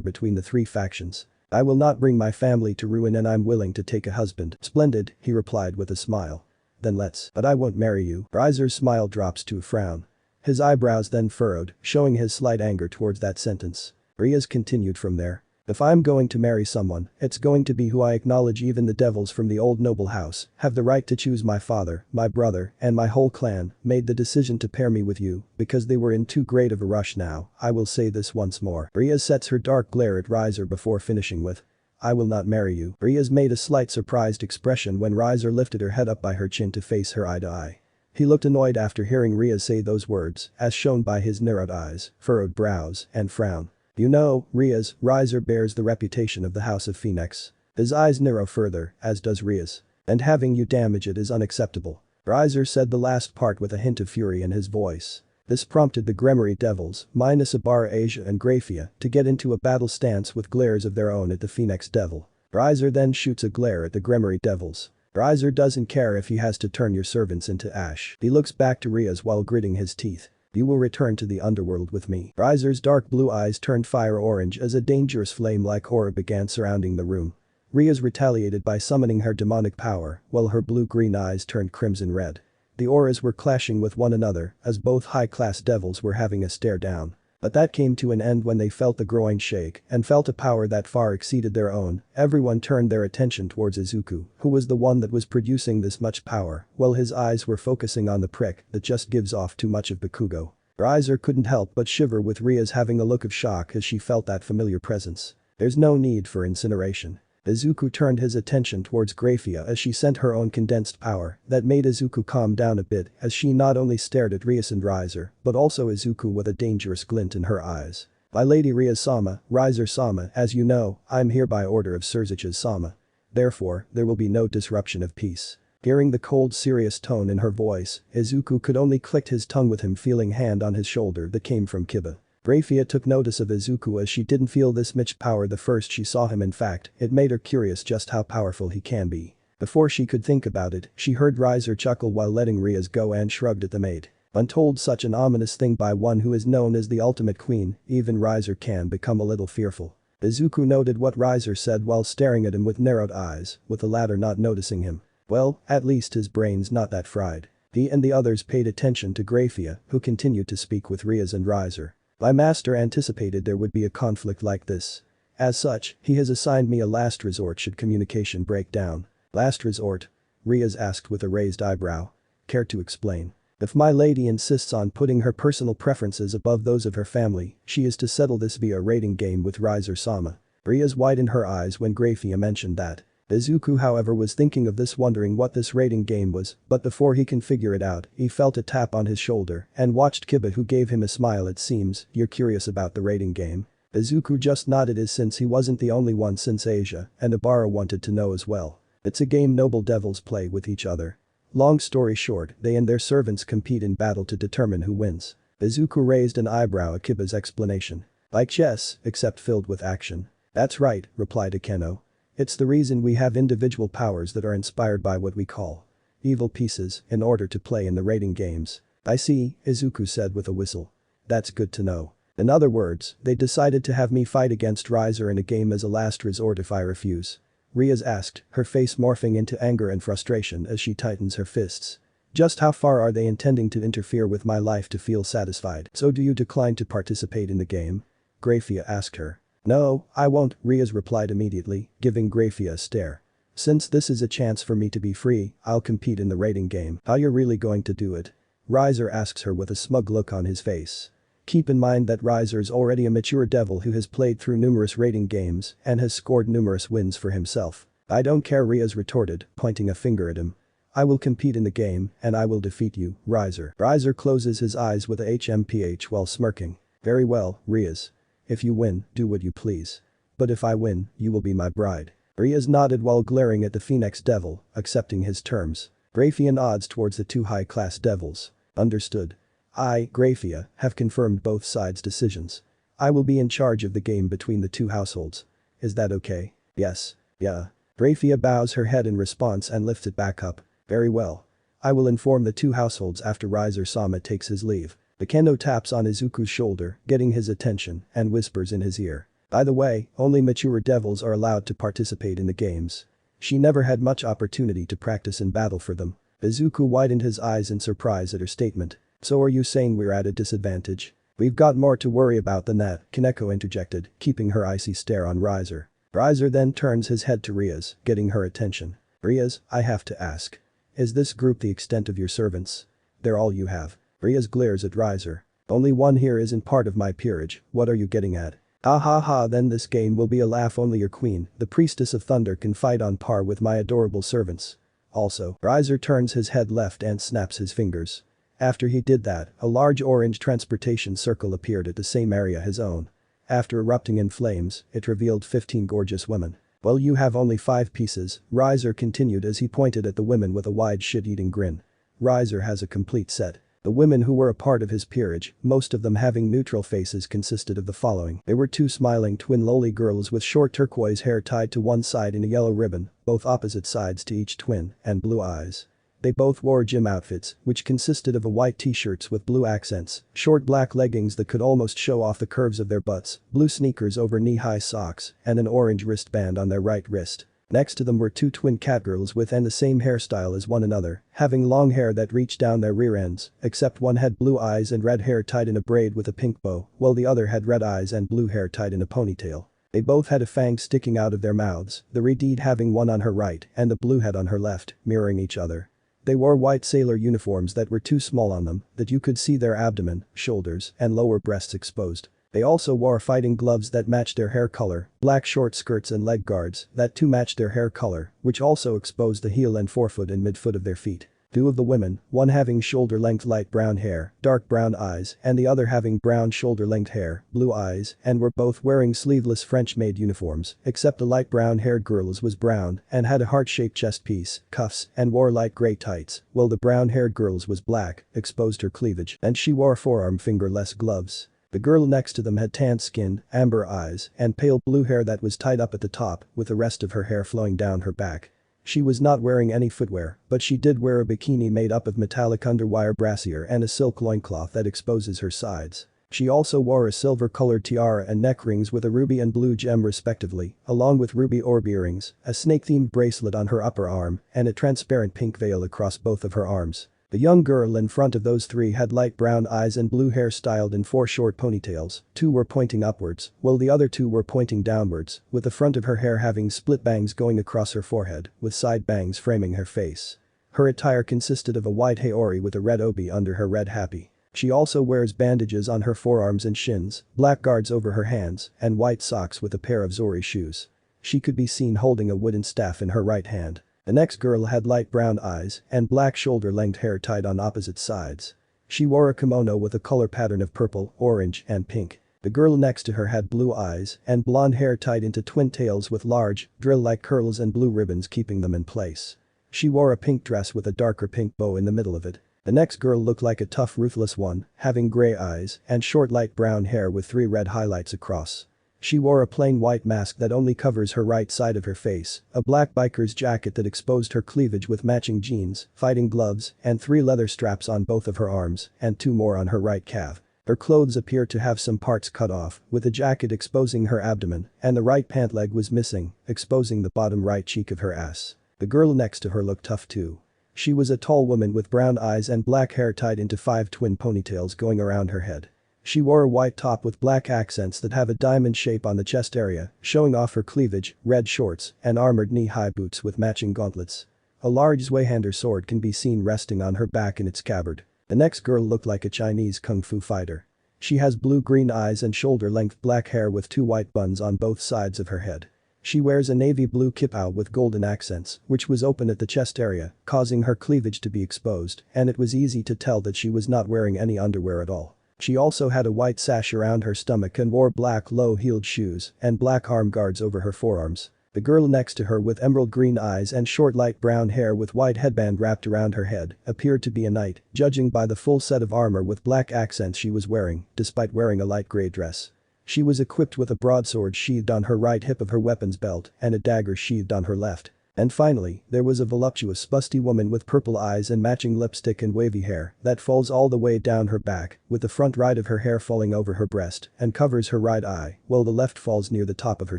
Speaker 1: between the three factions. I will not bring my family to ruin and I'm willing to take a husband. Splendid, he replied with a smile. Then let's. But I won't marry you. Riser's smile drops to a frown. His eyebrows then furrowed, showing his slight anger towards that sentence. Rias continued from there. If I'm going to marry someone, it's going to be who I acknowledge. Even the devils from the old noble house have the right to choose. My father, my brother, and my whole clan made the decision to pair me with you because they were in too great of a rush. Now, I will say this once more. Rias sets her dark glare at Riser before finishing with, I will not marry you. Rias made a slight surprised expression when Riser lifted her head up by her chin to face her eye to eye. He looked annoyed after hearing Rias say those words, as shown by his narrowed eyes, furrowed brows, and frown. You know, Rias, Riser bears the reputation of the House of Phoenix. His eyes narrow further, as does Rias. And having you damage it is unacceptable. Riser said the last part with a hint of fury in his voice. This prompted the Gremory Devils, minus Ibarra Asia and Graphia, to get into a battle stance with glares of their own at the Phoenix Devil. Riser then shoots a glare at the Gremory Devils. Riser doesn't care if he has to turn your servants into ash. He looks back to Rias while gritting his teeth. You will return to the underworld with me. Riser's dark blue eyes turned fire orange as a dangerous flame-like aura began surrounding the room. Rias retaliated by summoning her demonic power, while her blue-green eyes turned crimson red. The auras were clashing with one another as both high-class devils were having a stare down. But that came to an end when they felt the groin shake and felt a power that far exceeded their own. Everyone turned their attention towards Isukus, who was the one that was producing this much power, while his eyes were focusing on the prick that just gives off too much of Bakugo. Riser couldn't help but shiver with Rias having a look of shock as she felt that familiar presence. There's no need for incineration. Isukus turned his attention towards Graphia as she sent her own condensed power that made Isukus calm down a bit as she not only stared at Rias and Riser but also Isukus with a dangerous glint in her eyes. By Lady Rias-sama, Riser-sama, as you know, I'm here by order of Surziches-sama. Therefore, there will be no disruption of peace. Hearing the cold serious tone in her voice, Isukus could only click his tongue with him feeling hand on his shoulder that came from Kiba. Graphia took notice of Isukus as she didn't feel this much power the first she saw him. In fact, it made her curious just how powerful he can be. Before she could think about it, she heard Riser chuckle while letting Rias go and shrugged at the maid. When told such an ominous thing by one who is known as the ultimate queen, even Riser can become a little fearful. Isukus noted what Riser said while staring at him with narrowed eyes, with the latter not noticing him. Well, at least his brain's not that fried. He and the others paid attention to Graphia, who continued to speak with Rias and Riser. My master anticipated there would be a conflict like this. As such, he has assigned me a last resort should communication break down. Last resort? Rias asked with a raised eyebrow. Care to explain? If my lady insists on putting her personal preferences above those of her family, she is to settle this via a rating game with Riser-sama. Rias widened her eyes when Graphia mentioned that. Isukus however was thinking of this, wondering what this rating game was, but before he can figure it out, he felt a tap on his shoulder and watched Kiba, who gave him a smile. It seems, you're curious about the rating game. Isukus just nodded as since he wasn't the only one since Asia, and Ibarra wanted to know as well. It's a game noble devils play with each other. Long story short, they and their servants compete in battle to determine who wins. Isukus raised an eyebrow at Kiba's explanation. Like chess, except filled with action. That's right, replied Akeno. It's the reason we have individual powers that are inspired by what we call evil pieces in order to play in the rating games. I see, Isukus said with a whistle. That's good to know. In other words, they decided to have me fight against Riser in a game as a last resort if I refuse. Rias asked, her face morphing into anger and frustration as she tightens her fists. Just how far are they intending to interfere with my life to feel satisfied? So do you decline to participate in the game? Graphia asked her. No, I won't, Rias replied immediately, giving Graphia a stare. Since this is a chance for me to be free, I'll compete in the rating game. How you're really going to do it? Riser asks her with a smug look on his face. Keep in mind that Riser's already a mature devil who has played through numerous rating games and has scored numerous wins for himself. I don't care, Rias retorted, pointing a finger at him. I will compete in the game and I will defeat you, Riser. Riser closes his eyes with a HMPH while smirking. Very well, Rias. If you win, do what you please. But if I win, you will be my bride. Rias nodded while glaring at the Phoenix Devil, accepting his terms. Graphia nods towards the two high-class devils. Understood. I, Graphia, have confirmed both sides' decisions. I will be in charge of the game between the two households. Is that okay? Yes. Yeah. Rafia bows her head in response and lifts it back up. Very well. I will inform the two households after Riser-sama takes his leave. Bakendo taps on Izuku's shoulder, getting his attention, and whispers in his ear. By the way, only mature devils are allowed to participate in the games. She never had much opportunity to practice in battle for them. Izuku widened his eyes in surprise at her statement. So are you saying we're at a disadvantage? We've got more to worry about than that, Kaneko interjected, keeping her icy stare on Riser. Riser then turns his head to Rias, getting her attention. Rias, I have to ask. Is this group the extent of your servants? They're all you have. Rias glares at Riser. Only one here isn't part of my peerage, what are you getting at? Ah ha ha, then this game will be a laugh, only your queen, the priestess of thunder, can fight on par with my adorable servants. Also, Riser turns his head left and snaps his fingers. After he did that, a large orange transportation circle appeared at the same area his own. After erupting in flames, it revealed 15 gorgeous women. Well, you have only 5 pieces, Riser continued as he pointed at the women with a wide shit-eating grin. Riser has a complete set. The women who were a part of his peerage, most of them having neutral faces, consisted of the following. They were 2 smiling twin lowly girls with short turquoise hair tied to one side in a yellow ribbon, both opposite sides to each twin, and blue eyes. They both wore gym outfits, which consisted of a white t-shirts with blue accents, short black leggings that could almost show off the curves of their butts, blue sneakers over knee-high socks, and an orange wristband on their right wrist. Next to them were 2 twin catgirls with the same hairstyle as one another, having long hair that reached down their rear ends, except one had blue eyes and red hair tied in a braid with a pink bow, while the other had red eyes and blue hair tied in a ponytail. They both had a fang sticking out of their mouths, the red having one on her right and the blue head on her left, mirroring each other. They wore white sailor uniforms that were too small on them, that you could see their abdomen, shoulders, and lower breasts exposed. They also wore fighting gloves that matched their hair color, black short skirts and leg guards that too matched their hair color, which also exposed the heel and forefoot and midfoot of their feet. 2 of the women, one having shoulder-length light brown hair, dark brown eyes, and the other having brown shoulder-length hair, blue eyes, and were both wearing sleeveless French-made uniforms, except the light brown-haired girl's was brown and had a heart-shaped chest piece, cuffs, and wore light gray tights, while the brown-haired girl's was black, exposed her cleavage, and she wore forearm fingerless gloves. The girl next to them had tanned skin, amber eyes, and pale blue hair that was tied up at the top, with the rest of her hair flowing down her back. She was not wearing any footwear, but she did wear a bikini made up of metallic underwire brassiere and a silk loincloth that exposes her sides. She also wore a silver-colored tiara and neck rings with a ruby and blue gem respectively, along with ruby orb earrings, a snake-themed bracelet on her upper arm, and a transparent pink veil across both of her arms. The young girl in front of those 3 had light brown eyes and blue hair styled in 4 short ponytails, 2 were pointing upwards, while the other 2 were pointing downwards, with the front of her hair having split bangs going across her forehead, with side bangs framing her face. Her attire consisted of a white haori with a red obi under her red happy. She also wears bandages on her forearms and shins, black guards over her hands, and white socks with a pair of Zori shoes. She could be seen holding a wooden staff in her right hand. The next girl had light brown eyes and black shoulder-length hair tied on opposite sides. She wore a kimono with a color pattern of purple, orange, and pink. The girl next to her had blue eyes and blonde hair tied into twin tails with large, drill-like curls and blue ribbons keeping them in place. She wore a pink dress with a darker pink bow in the middle of it. The next girl looked like a tough, ruthless one, having gray eyes and short light brown hair with 3 red highlights across. She wore a plain white mask that only covers her right side of her face, a black biker's jacket that exposed her cleavage with matching jeans, fighting gloves, and 3 leather straps on both of her arms, and 2 more on her right calf. Her clothes appear to have some parts cut off, with the jacket exposing her abdomen, and the right pant leg was missing, exposing the bottom right cheek of her ass. The girl next to her looked tough too. She was a tall woman with brown eyes and black hair tied into 5 twin ponytails going around her head. She wore a white top with black accents that have a diamond shape on the chest area, showing off her cleavage, red shorts, and armored knee-high boots with matching gauntlets. A large Zweihander sword can be seen resting on her back in its scabbard. The next girl looked like a Chinese kung fu fighter. She has blue-green eyes and shoulder-length black hair with 2 white buns on both sides of her head. She wears a navy blue kipao with golden accents, which was open at the chest area, causing her cleavage to be exposed, and it was easy to tell that she was not wearing any underwear at all. She also had a white sash around her stomach and wore black low-heeled shoes and black arm guards over her forearms. The girl next to her with emerald green eyes and short light brown hair with white headband wrapped around her head appeared to be a knight, judging by the full set of armor with black accents she was wearing, despite wearing a light gray dress. She was equipped with a broadsword sheathed on her right hip of her weapons belt and a dagger sheathed on her left. And finally, there was a voluptuous busty woman with purple eyes and matching lipstick and wavy hair that falls all the way down her back, with the front right of her hair falling over her breast and covers her right eye, while the left falls near the top of her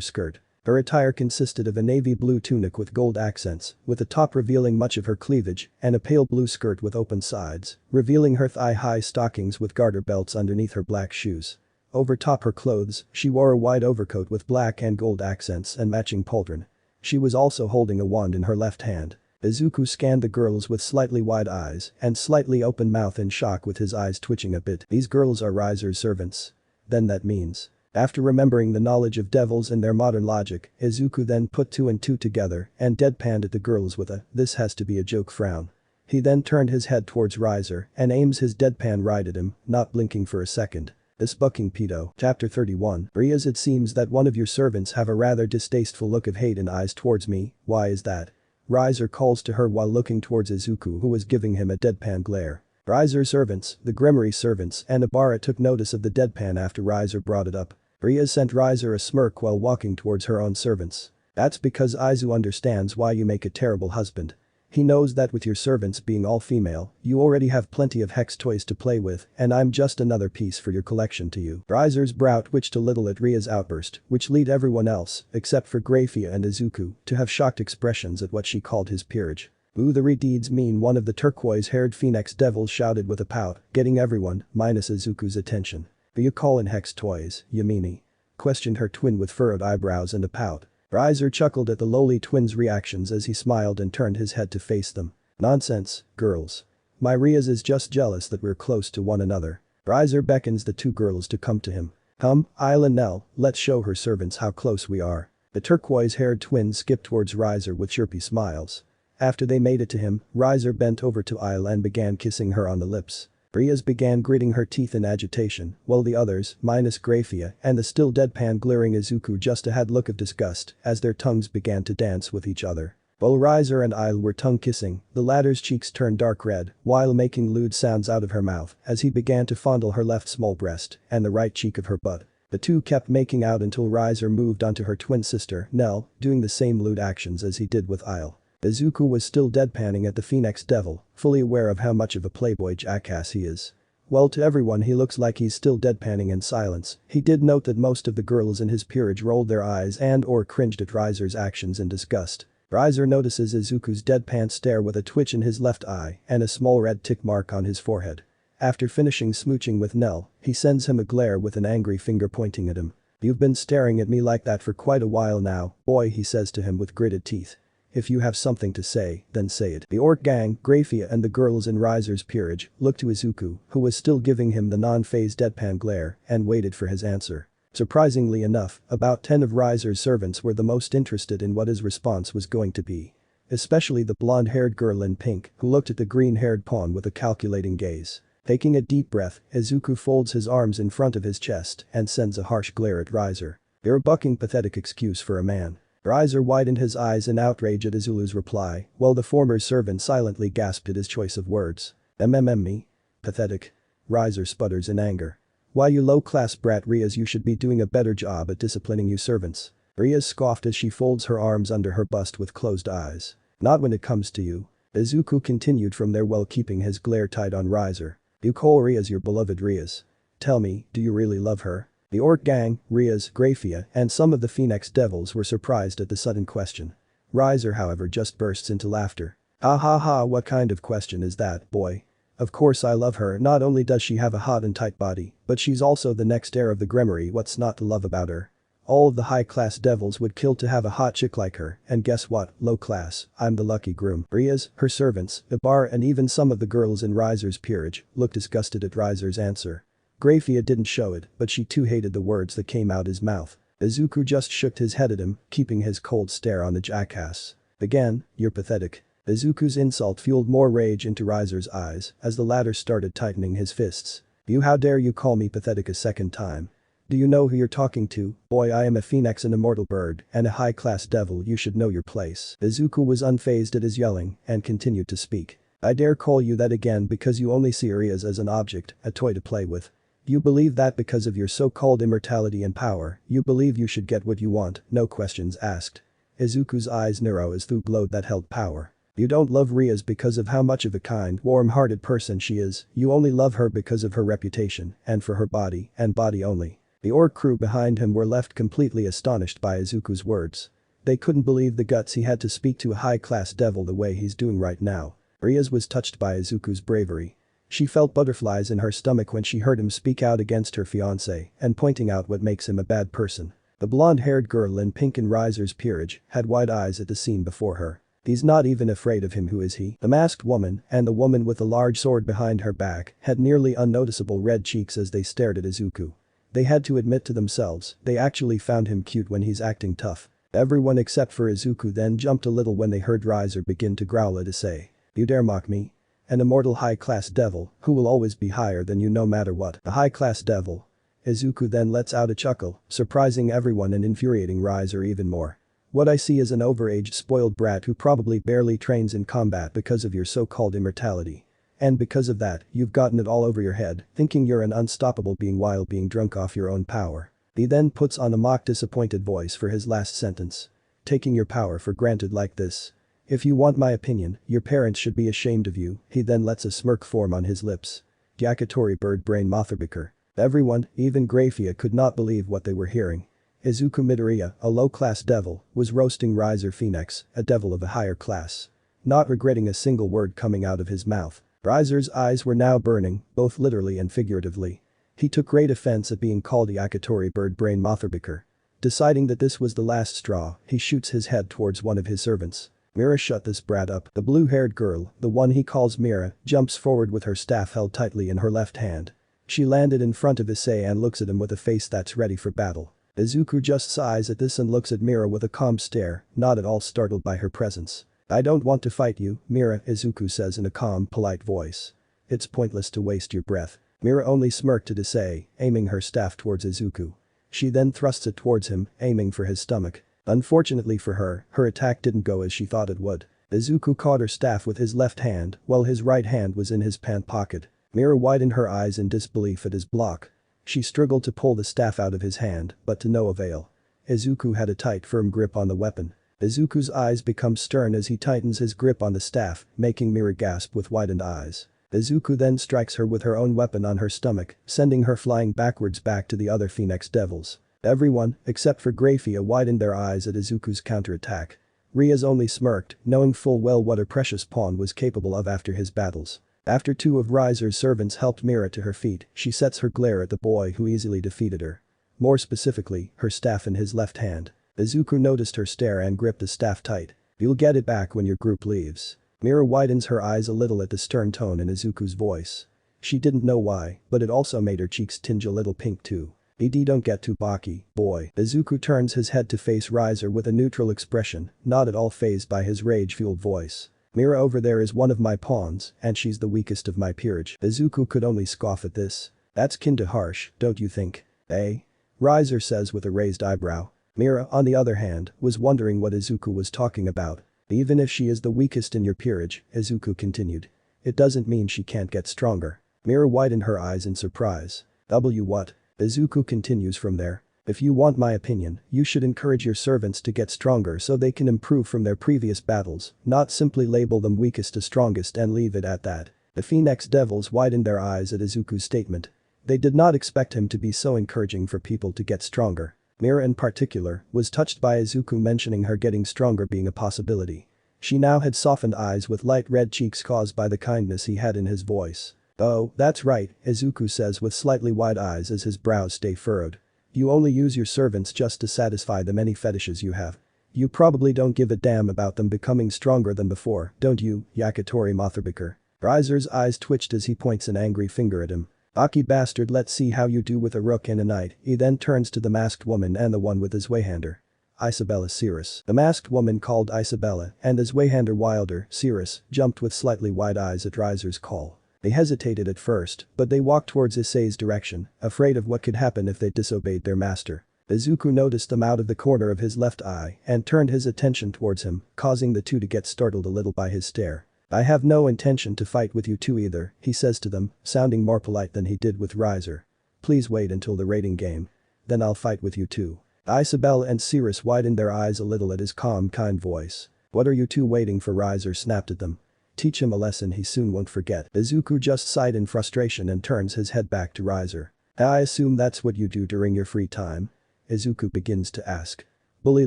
Speaker 1: skirt. Her attire consisted of a navy blue tunic with gold accents, with the top revealing much of her cleavage, and a pale blue skirt with open sides, revealing her thigh-high stockings with garter belts underneath her black shoes. Over top her clothes, she wore a wide overcoat with black and gold accents and matching pauldron. She was also holding a wand in her left hand. Isukus scanned the girls with slightly wide eyes and slightly open mouth in shock with his eyes twitching a bit. These girls are Riser's servants. Then that means. After remembering the knowledge of devils and their modern logic, Isuku then put two and two together and deadpanned at the girls with a "this has to be a joke" frown. He then turned his head towards Riser and aims his deadpan right at him, not blinking for a second. This bucking pedo. Chapter 31. Rias, it seems that one of your servants have a rather distasteful look of hate in eyes towards me. Why is that? Riser calls to her while looking towards Isuku, who was giving him a deadpan glare. Riser's servants, the Grimoire servants and Abara took notice of the deadpan after Riser brought it up. Rias sent Riser a smirk while walking towards her own servants. That's because Izu understands why you make a terrible husband. He knows that with your servants being all female, you already have plenty of hex toys to play with and I'm just another piece for your collection to you. Riser's brow twitched a little at Ria's outburst, which led everyone else, except for Grafia and Izuku, to have shocked expressions at what she called his peerage. "Ooh, the redeeds mean," one of the turquoise-haired phoenix devils shouted with a pout, getting everyone, minus Izuku's attention. "But you call in hex toys, you meanie?" questioned her twin with furrowed eyebrows and a pout. Riser chuckled at the lowly twin's reactions as he smiled and turned his head to face them. "Nonsense, girls. My Rias is just jealous that we're close to one another." Riser beckons the two girls to come to him. "Come, Isle and Nell, let's show her servants how close we are." The turquoise-haired twins skipped towards Riser with chirpy smiles. After they made it to him, Riser bent over to Isle and began kissing her on the lips. Rias began gritting her teeth in agitation, while the others, minus Grafia and the still deadpan glaring Izuku, just had look of disgust as their tongues began to dance with each other. While Riser and Isle were tongue-kissing, the latter's cheeks turned dark red while making lewd sounds out of her mouth as he began to fondle her left small breast and the right cheek of her butt. The two kept making out until Riser moved onto her twin sister, Nell, doing the same lewd actions as he did with Isle. Izuku was still deadpanning at the Phoenix Devil, fully aware of how much of a playboy jackass he is. Well, to everyone he looks like he's still deadpanning in silence. He did note that most of the girls in his peerage rolled their eyes and/or cringed at Riser's actions in disgust. Riser notices Izuku's deadpan stare with a twitch in his left eye and a small red tick mark on his forehead. After finishing smooching with Nell, he sends him a glare with an angry finger pointing at him. "You've been staring at me like that for quite a while now, boy," he says to him with gritted teeth. "If you have something to say, then say it." The orc gang, Grafia and the girls in Riser's peerage, looked to Izuku, who was still giving him the non-phased deadpan glare, and waited for his answer. Surprisingly enough, about 10 of Riser's servants were the most interested in what his response was going to be. Especially the blonde-haired girl in pink, who looked at the green-haired pawn with a calculating gaze. Taking a deep breath, Izuku folds his arms in front of his chest and sends a harsh glare at Riser. "You're a bucking pathetic excuse for a man." Riser widened his eyes in outrage at Izulu's reply, while the former servant silently gasped at his choice of words. Me? Pathetic." Riser sputters in anger. "Why, you low-class brat Rias, you should be doing a better job at disciplining you servants." Rias scoffed as she folds her arms under her bust with closed eyes. "Not when it comes to you." Izuku continued from there while keeping his glare tight on Riser. "You call Rias your beloved Rias. Tell me, do you really love her?" The orc gang, Rias, Grafia and some of the Phoenix Devils were surprised at the sudden question. Riser, however, just bursts into laughter. "Ha ha ha, what kind of question is that, boy? Of course I love her. Not only does she have a hot and tight body, but she's also the next heir of the Grimoire. What's not to love about her? All of the high-class devils would kill to have a hot chick like her, and guess what, low class, I'm the lucky groom." Rias, her servants, Ibar and even some of the girls in Riser's peerage looked disgusted at Riser's answer. Grafia didn't show it, but she too hated the words that came out his mouth. Izuku just shook his head at him, keeping his cold stare on the jackass. "Again, you're pathetic." Izuku's insult fueled more rage into Riser's eyes as the latter started tightening his fists. "You, how dare you call me pathetic a second time? Do you know who you're talking to? Boy, I am a phoenix, an immortal bird, and a high-class devil. You should know your place." Izuku was unfazed at his yelling and continued to speak. "I dare call you that again because you only see Rias as an object, a toy to play with. You believe that because of your so-called immortality and power, you believe you should get what you want, no questions asked. Izuku's eyes narrow as through glowed that held power. You don't love Rias because of how much of a kind, warm-hearted person she is, you only love her because of her reputation, and for her body, and body only. The orc crew behind him were left completely astonished by Izuku's words. They couldn't believe the guts he had to speak to a high-class devil the way he's doing right now. Rias was touched by Izuku's bravery. She felt butterflies in her stomach when she heard him speak out against her fiancé and pointing out what makes him a bad person. The blonde-haired girl in pink in Riser's peerage had wide eyes at the scene before her. He's not even afraid of him, who is he? The masked woman and the woman with the large sword behind her back had nearly unnoticeable red cheeks as they stared at Izuku. They had to admit to themselves they actually found him cute when he's acting tough. Everyone except for Izuku then jumped a little when they heard Riser begin to growl at issei. You dare mock me? An immortal high-class devil who will always be higher than you no matter what. A high-class devil. Izuku then lets out a chuckle, surprising everyone and infuriating Riser even more. What I see is an overaged spoiled brat who probably barely trains in combat because of your so-called immortality. And because of that, you've gotten it all over your head, thinking you're an unstoppable being while being drunk off your own power. He then puts on a mock disappointed voice for his last sentence. Taking your power for granted like this. If you want my opinion, your parents should be ashamed of you. He then lets a smirk form on his lips. Yakitori bird brain Motherbicker. Everyone, even Grafia, could not believe what they were hearing. Izuku Midoriya, a low-class devil, was roasting Riser Phoenix, a devil of a higher class. Not regretting a single word coming out of his mouth. Riser's eyes were now burning, both literally and figuratively. He took great offense at being called Yakitori bird brain Motherbicker. Deciding that this was the last straw, he shoots his head towards one of his servants. Mira, shut this brat up. The blue-haired girl, the one he calls Mira, jumps forward with her staff held tightly in her left hand. She landed in front of Issei and looks at him with a face that's ready for battle. Izuku just sighs at this and looks at Mira with a calm stare, not at all startled by her presence. I don't want to fight you, Mira, Izuku says in a calm, polite voice. It's pointless to waste your breath. Mira only smirked at Issei, aiming her staff towards Izuku. She then thrusts it towards him, aiming for his stomach. Unfortunately for her, her attack didn't go as she thought it would. Izuku caught her staff with his left hand while his right hand was in his pant pocket. Mira widened her eyes in disbelief at his block. She struggled to pull the staff out of his hand, but to no avail. Izuku had a tight, firm grip on the weapon. Izuku's eyes become stern as he tightens his grip on the staff, making Mira gasp with widened eyes. Izuku then strikes her with her own weapon on her stomach, sending her flying backwards back to the other Phoenix Devils. Everyone, except for Grafia, widened their eyes at Izuku's counterattack. Rias only smirked, knowing full well what her precious pawn was capable of after his battles. After two of Riser's servants helped Mira to her feet, she sets her glare at the boy who easily defeated her. More specifically, her staff in his left hand. Izuku noticed her stare and gripped the staff tight. You'll get it back when your group leaves. Mira widens her eyes a little at the stern tone in Izuku's voice. She didn't know why, but it also made her cheeks tinge a little pink too. Don't get too baki, boy. Izuku turns his head to face Riser with a neutral expression, not at all fazed by his rage-fueled voice. Mira over there is one of my pawns, and she's the weakest of my peerage. Izuku could only scoff at this. That's kinda harsh, don't you think? Eh? Riser says with a raised eyebrow. Mira, on the other hand, was wondering what Izuku was talking about. Even if she is the weakest in your peerage, Izuku continued. It doesn't mean she can't get stronger. Mira widened her eyes in surprise. What? Izuku continues from there. If you want my opinion, you should encourage your servants to get stronger so they can improve from their previous battles, not simply label them weakest to strongest and leave it at that. The Phoenix Devils widened their eyes at Izuku's statement. They did not expect him to be so encouraging for people to get stronger. Mira in particular was touched by Izuku mentioning her getting stronger being a possibility. She now had softened eyes with light red cheeks caused by the kindness he had in his voice. Oh, that's right, Izuku says with slightly wide eyes as his brows stay furrowed. You only use your servants just to satisfy the many fetishes you have. You probably don't give a damn about them becoming stronger than before, don't you, Yakitori Motherbicker? Riser's eyes twitched as he points an angry finger at him. Aki bastard, let's see how you do with a rook and a knight. He then turns to the masked woman and the one with his wayhander. Isabella Cirrus. The masked woman called Isabella and his wayhander Wilder, Cirrus, jumped with slightly wide eyes at Riser's call. They hesitated at first, but they walked towards Issei's direction, afraid of what could happen if they disobeyed their master. Izuku noticed them out of the corner of his left eye and turned his attention towards him, causing the two to get startled a little by his stare. I have no intention to fight with you two either, he says to them, sounding more polite than he did with Riser. please wait until the rating game. Then I'll fight with you too. Isabel and Cirrus widened their eyes a little at his calm, kind voice. What are you two waiting for? Riser snapped at them. Teach him a lesson he soon won't forget. Isuku just sighed in frustration and turns his head back to Riser. I assume that's what you do during your free time? Isuku begins to ask. Bully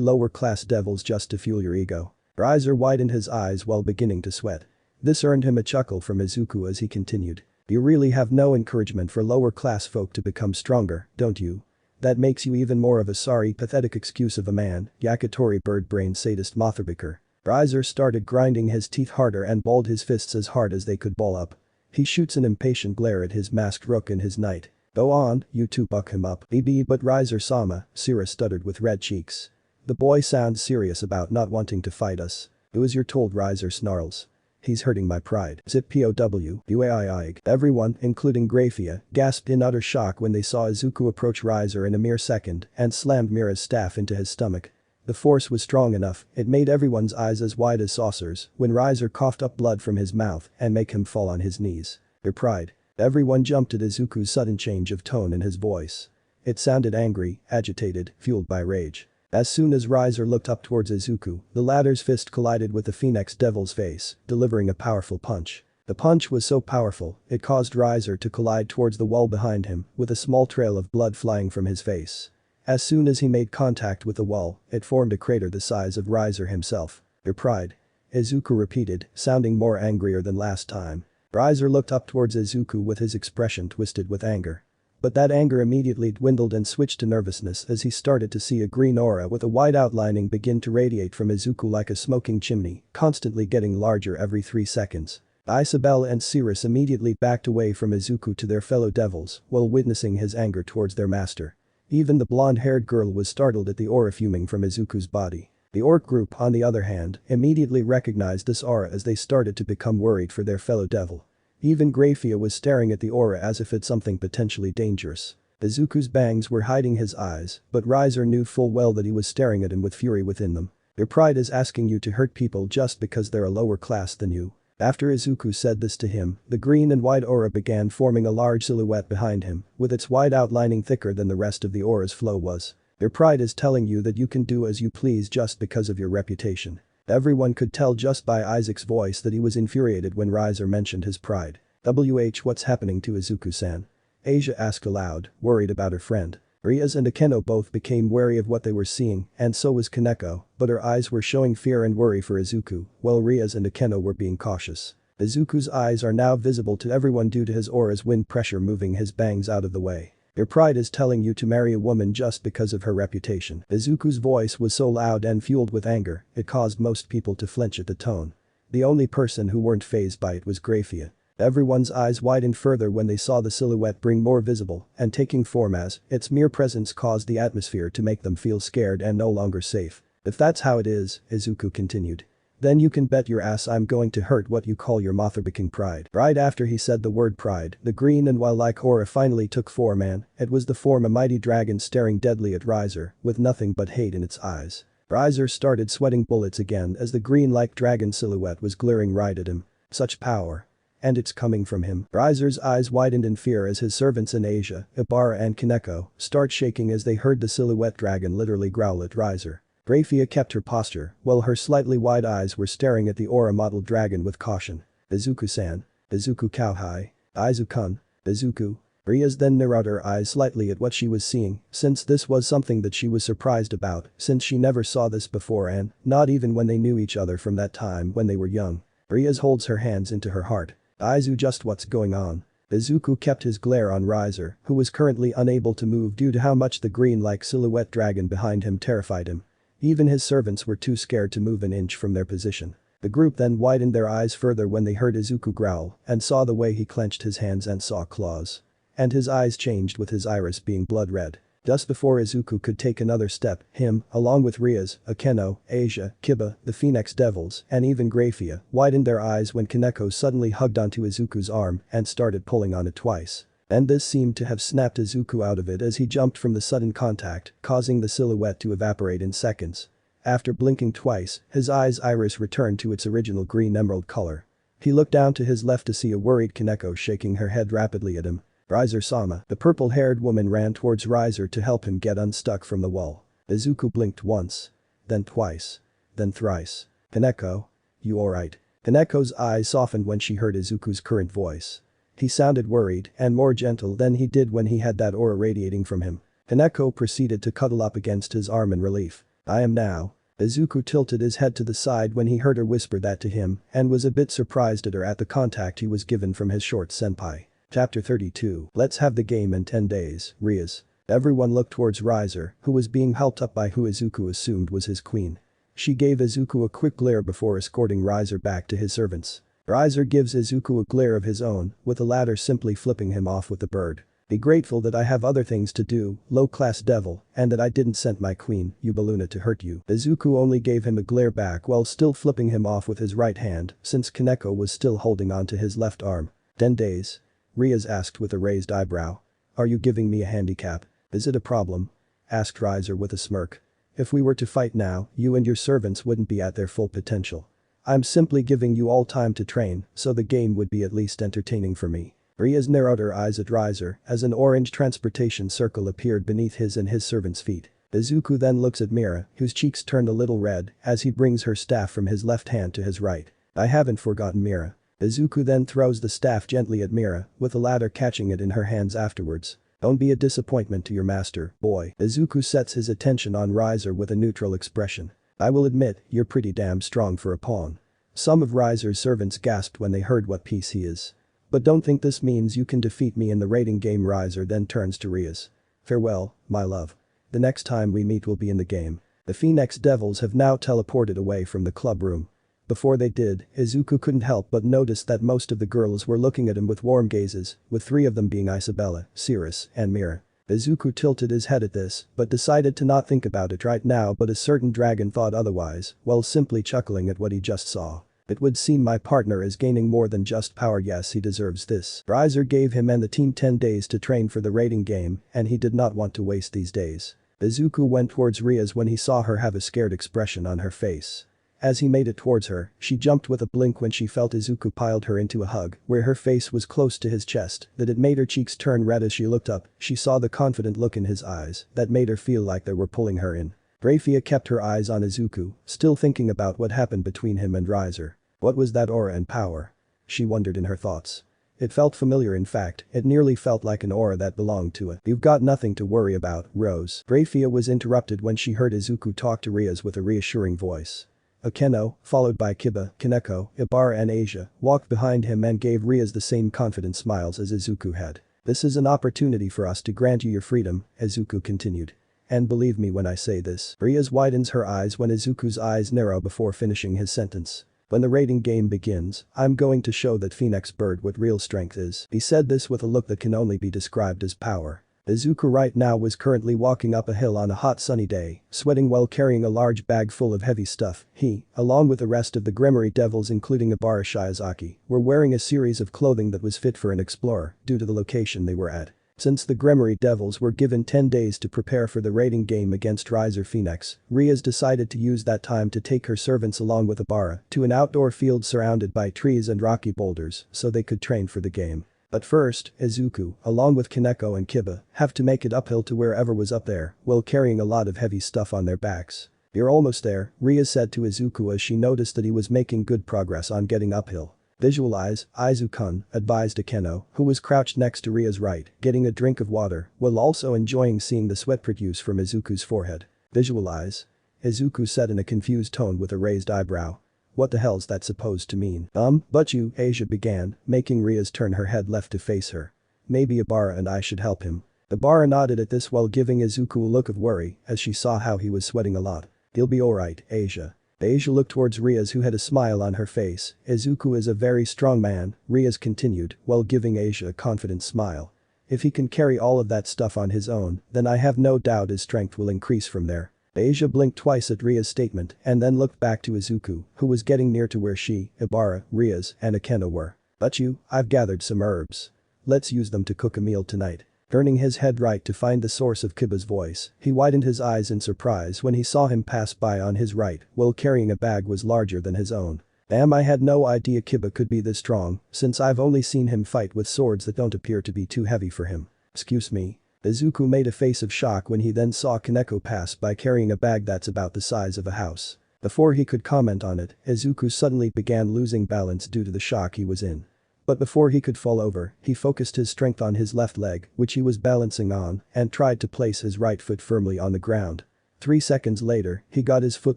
Speaker 1: lower class devils just to fuel your ego. Riser widened his eyes while beginning to sweat. This earned him a chuckle from Isuku as he continued. You really have no encouragement for lower class folk to become stronger, don't you? That makes you even more of a sorry, pathetic excuse of a man, Yakitori bird-brain sadist motherfucker. Riser started grinding his teeth harder and balled his fists as hard as they could ball up. He shoots an impatient glare at his masked rook in his night. Go on, you two buck him up. BB but Riser-sama, Cirrus stuttered with red cheeks. The boy sounds serious about not wanting to fight us. It was your told Riser snarls. He's hurting my pride. Zip POW, UAIIG. Everyone, including Graphia, gasped in utter shock when they saw Izuku approach Riser in a mere second and slammed Mira's staff into his stomach. The force was strong enough, it made everyone's eyes as wide as saucers when Riser coughed up blood from his mouth and make him fall on his knees. Your pride. Everyone jumped at Izuku's sudden change of tone in his voice. It sounded angry, agitated, fueled by rage. As soon as Riser looked up towards Izuku, the latter's fist collided with the Phoenix Devil's face, delivering a powerful punch. The punch was so powerful, it caused Riser to collide towards the wall behind him, with a small trail of blood flying from his face. As soon as he made contact with the wall, it formed a crater the size of Riser himself. Your pride. Izuku repeated, sounding more angrier than last time. Riser looked up towards Izuku with his expression twisted with anger. But that anger immediately dwindled and switched to nervousness as he started to see a green aura with a white outlining begin to radiate from Izuku like a smoking chimney, constantly getting larger every 3 seconds. Isabel and Cirrus immediately backed away from Izuku to their fellow devils while witnessing his anger towards their master. Even the blonde-haired girl was startled at the aura fuming from Izuku's body. The orc group, on the other hand, immediately recognized this aura as they started to become worried for their fellow devil. Even Graphia was staring at the aura as if it's something potentially dangerous. Izuku's bangs were hiding his eyes, but Riser knew full well that he was staring at him with fury within them. Your pride is asking you to hurt people just because they're a lower class than you. After Izuku said this to him, the green and white aura began forming a large silhouette behind him, with its white outlining thicker than the rest of the aura's flow was. Your pride is telling you that you can do as you please just because of your reputation. Everyone could tell just by Isaac's voice that he was infuriated when Riser mentioned his pride. What's happening to Izuku-san? Asia asked aloud, worried about her friend. Rias and Akeno both became wary of what they were seeing, and so was Kaneko, but her eyes were showing fear and worry for Izuku, while Rias and Akeno were being cautious. Izuku's eyes are now visible to everyone due to his aura's wind pressure moving his bangs out of the way. Your pride is telling you to marry a woman just because of her reputation. Izuku's voice was so loud and fueled with anger, it caused most people to flinch at the tone. The only person who weren't fazed by it was Graphia. Everyone's eyes widened further when they saw the silhouette bring more visible and taking form as its mere presence caused the atmosphere to make them feel scared and no longer safe. If that's how it is, Izuku continued. Then you can bet your ass I'm going to hurt what you call your motherfucking pride. Right after he said the word pride, the green and while-like aura finally took form and it was the form a mighty dragon staring deadly at Riser with nothing but hate in its eyes. Riser started sweating bullets again as the green-like dragon silhouette was glaring right at him. Such power. And it's coming from him. Riser's eyes widened in fear as his servants in Asia, Ibarra and Kaneko, start shaking as they heard the silhouette dragon literally growl at Riser. Graphia kept her posture, while her slightly wide eyes were staring at the aura-modeled dragon with caution. Izuku-san. Izuku Kauhai. Izu-kun. Izuku. Rias then narrowed her eyes slightly at what she was seeing, since this was something that she was surprised about, since she never saw this before and not even when they knew each other from that time when they were young. Rias holds her hands into her heart. Izu, just what's going on? Izuku kept his glare on Riser, who was currently unable to move due to how much the green-like silhouette dragon behind him terrified him. Even his servants were too scared to move an inch from their position. The group then widened their eyes further when they heard Izuku growl and saw the way he clenched his hands and saw claws. And his eyes changed with his iris being blood red. Just before Izuku could take another step, him, along with Rias, Akeno, Asia, Kiba, the Phoenix Devils, and even Graphia, widened their eyes when Kaneko suddenly hugged onto Izuku's arm and started pulling on it twice. And this seemed to have snapped Izuku out of it as he jumped from the sudden contact, causing the silhouette to evaporate in seconds. After blinking twice, his eyes' iris returned to its original green emerald color. He looked down to his left to see a worried Kaneko shaking her head rapidly at him. Riser-sama. The purple-haired woman ran towards Riser to help him get unstuck from the wall. Izuku blinked once. Then twice. Then thrice. Kaneko? You alright? Kaneko's eyes softened when she heard Izuku's current voice. He sounded worried and more gentle than he did when he had that aura radiating from him. Kaneko proceeded to cuddle up against his arm in relief. I am now. Izuku tilted his head to the side when he heard her whisper that to him and was a bit surprised at the contact he was given from his short senpai. Chapter 32. Let's have the game in 10 days, Rias. Everyone looked towards Riser, who was being helped up by who Izuku assumed was his queen. She gave Izuku a quick glare before escorting Riser back to his servants. Riser gives Izuku a glare of his own, with the latter simply flipping him off with the bird. Be grateful that I have other things to do, low-class devil, and that I didn't send my queen, Yubaluna, to hurt you. Izuku only gave him a glare back while still flipping him off with his right hand, since Kaneko was still holding on to his left arm. 10 days? Rias asked with a raised eyebrow. Are you giving me a handicap? Is it a problem? Asked Riser with a smirk. If we were to fight now, you and your servants wouldn't be at their full potential. I'm simply giving you all time to train, so the game would be at least entertaining for me. Rias narrowed her eyes at Riser as an orange transportation circle appeared beneath his and his servant's feet. Izuku then looks at Mira, whose cheeks turned a little red as he brings her staff from his left hand to his right. I haven't forgotten Mira. Izuku then throws the staff gently at Mira, with the latter catching it in her hands afterwards. Don't be a disappointment to your master, boy. Izuku sets his attention on Riser with a neutral expression. I will admit, you're pretty damn strong for a pawn. Some of Riser's servants gasped when they heard what piece he is. But don't think this means you can defeat me in the rating game. Riser then turns to Rias. Farewell, my love. The next time we meet will be in the game. The Phoenix Devils have now teleported away from the club room. Before they did, Izuku couldn't help but notice that most of the girls were looking at him with warm gazes, with 3 of them being Isabella, Cirrus, and Mira. Izuku tilted his head at this, but decided to not think about it right now, but a certain dragon thought otherwise, while simply chuckling at what he just saw. It would seem my partner is gaining more than just power. Yes, he deserves this. Riser gave him and the team 10 days to train for the rating game, and he did not want to waste these days. Izuku went towards Rias when he saw her have a scared expression on her face. As he made it towards her, she jumped with a blink when she felt Izuku piled her into a hug, where her face was close to his chest, that it made her cheeks turn red. As she looked up, she saw the confident look in his eyes that made her feel like they were pulling her in. Raphia kept her eyes on Izuku, still thinking about what happened between him and Riser. What was that aura and power? She wondered in her thoughts. It felt familiar. In fact, it nearly felt like an aura that belonged to it. You've got nothing to worry about, Rose. Raphia was interrupted when she heard Izuku talk to Rias with a reassuring voice. Akeno, followed by Kiba, Kaneko, Ibara and Asia, walked behind him and gave Rias the same confident smiles as Izuku had. This is an opportunity for us to grant you your freedom, Izuku continued. And believe me when I say this. Rias widens her eyes when Izuku's eyes narrow before finishing his sentence. When the rating game begins, I'm going to show that Phoenix Bird what real strength is. He said this with a look that can only be described as power. Izuku right now was currently walking up a hill on a hot sunny day, sweating while carrying a large bag full of heavy stuff. He, along with the rest of the Gremory Devils including Ibara Shiozaki, were wearing a series of clothing that was fit for an explorer due to the location they were at. Since the Gremory Devils were given 10 days to prepare for the rating game against Riser Phoenix, Rias decided to use that time to take her servants along with Ibara to an outdoor field surrounded by trees and rocky boulders so they could train for the game. But first, Izuku, along with Kaneko and Kiba, have to make it uphill to wherever was up there, while carrying a lot of heavy stuff on their backs. You're almost there, Rias said to Izuku as she noticed that he was making good progress on getting uphill. Visualize, Izuku, advised Akeno, who was crouched next to Ria's right, getting a drink of water, while also enjoying seeing the sweat produce from Izuku's forehead. Visualize? Izuku said in a confused tone with a raised eyebrow. What the hell's that supposed to mean? But you, Asia began, making Rias turn her head left to face her. Maybe Ibara and I should help him. Ibara nodded at this while giving Izuku a look of worry as she saw how he was sweating a lot. He'll be alright, Asia. Asia looked towards Rias who had a smile on her face. Izuku is a very strong man, Rias continued, while giving Asia a confident smile. If he can carry all of that stuff on his own, then I have no doubt his strength will increase from there. Asia blinked twice at Ria's statement and then looked back to Izuku, who was getting near to where she, Ibara, Rias, and Akeno were. But I've gathered some herbs. Let's use them to cook a meal tonight. Turning his head right to find the source of Kiba's voice, he widened his eyes in surprise when he saw him pass by on his right while carrying a bag was larger than his own. Damn, I had no idea Kiba could be this strong, since I've only seen him fight with swords that don't appear to be too heavy for him. Excuse me. Isuku made a face of shock when he then saw Kaneko pass by carrying a bag that's about the size of a house. Before he could comment on it, Isuku suddenly began losing balance due to the shock he was in. But before he could fall over, he focused his strength on his left leg, which he was balancing on, and tried to place his right foot firmly on the ground. 3 seconds later, he got his foot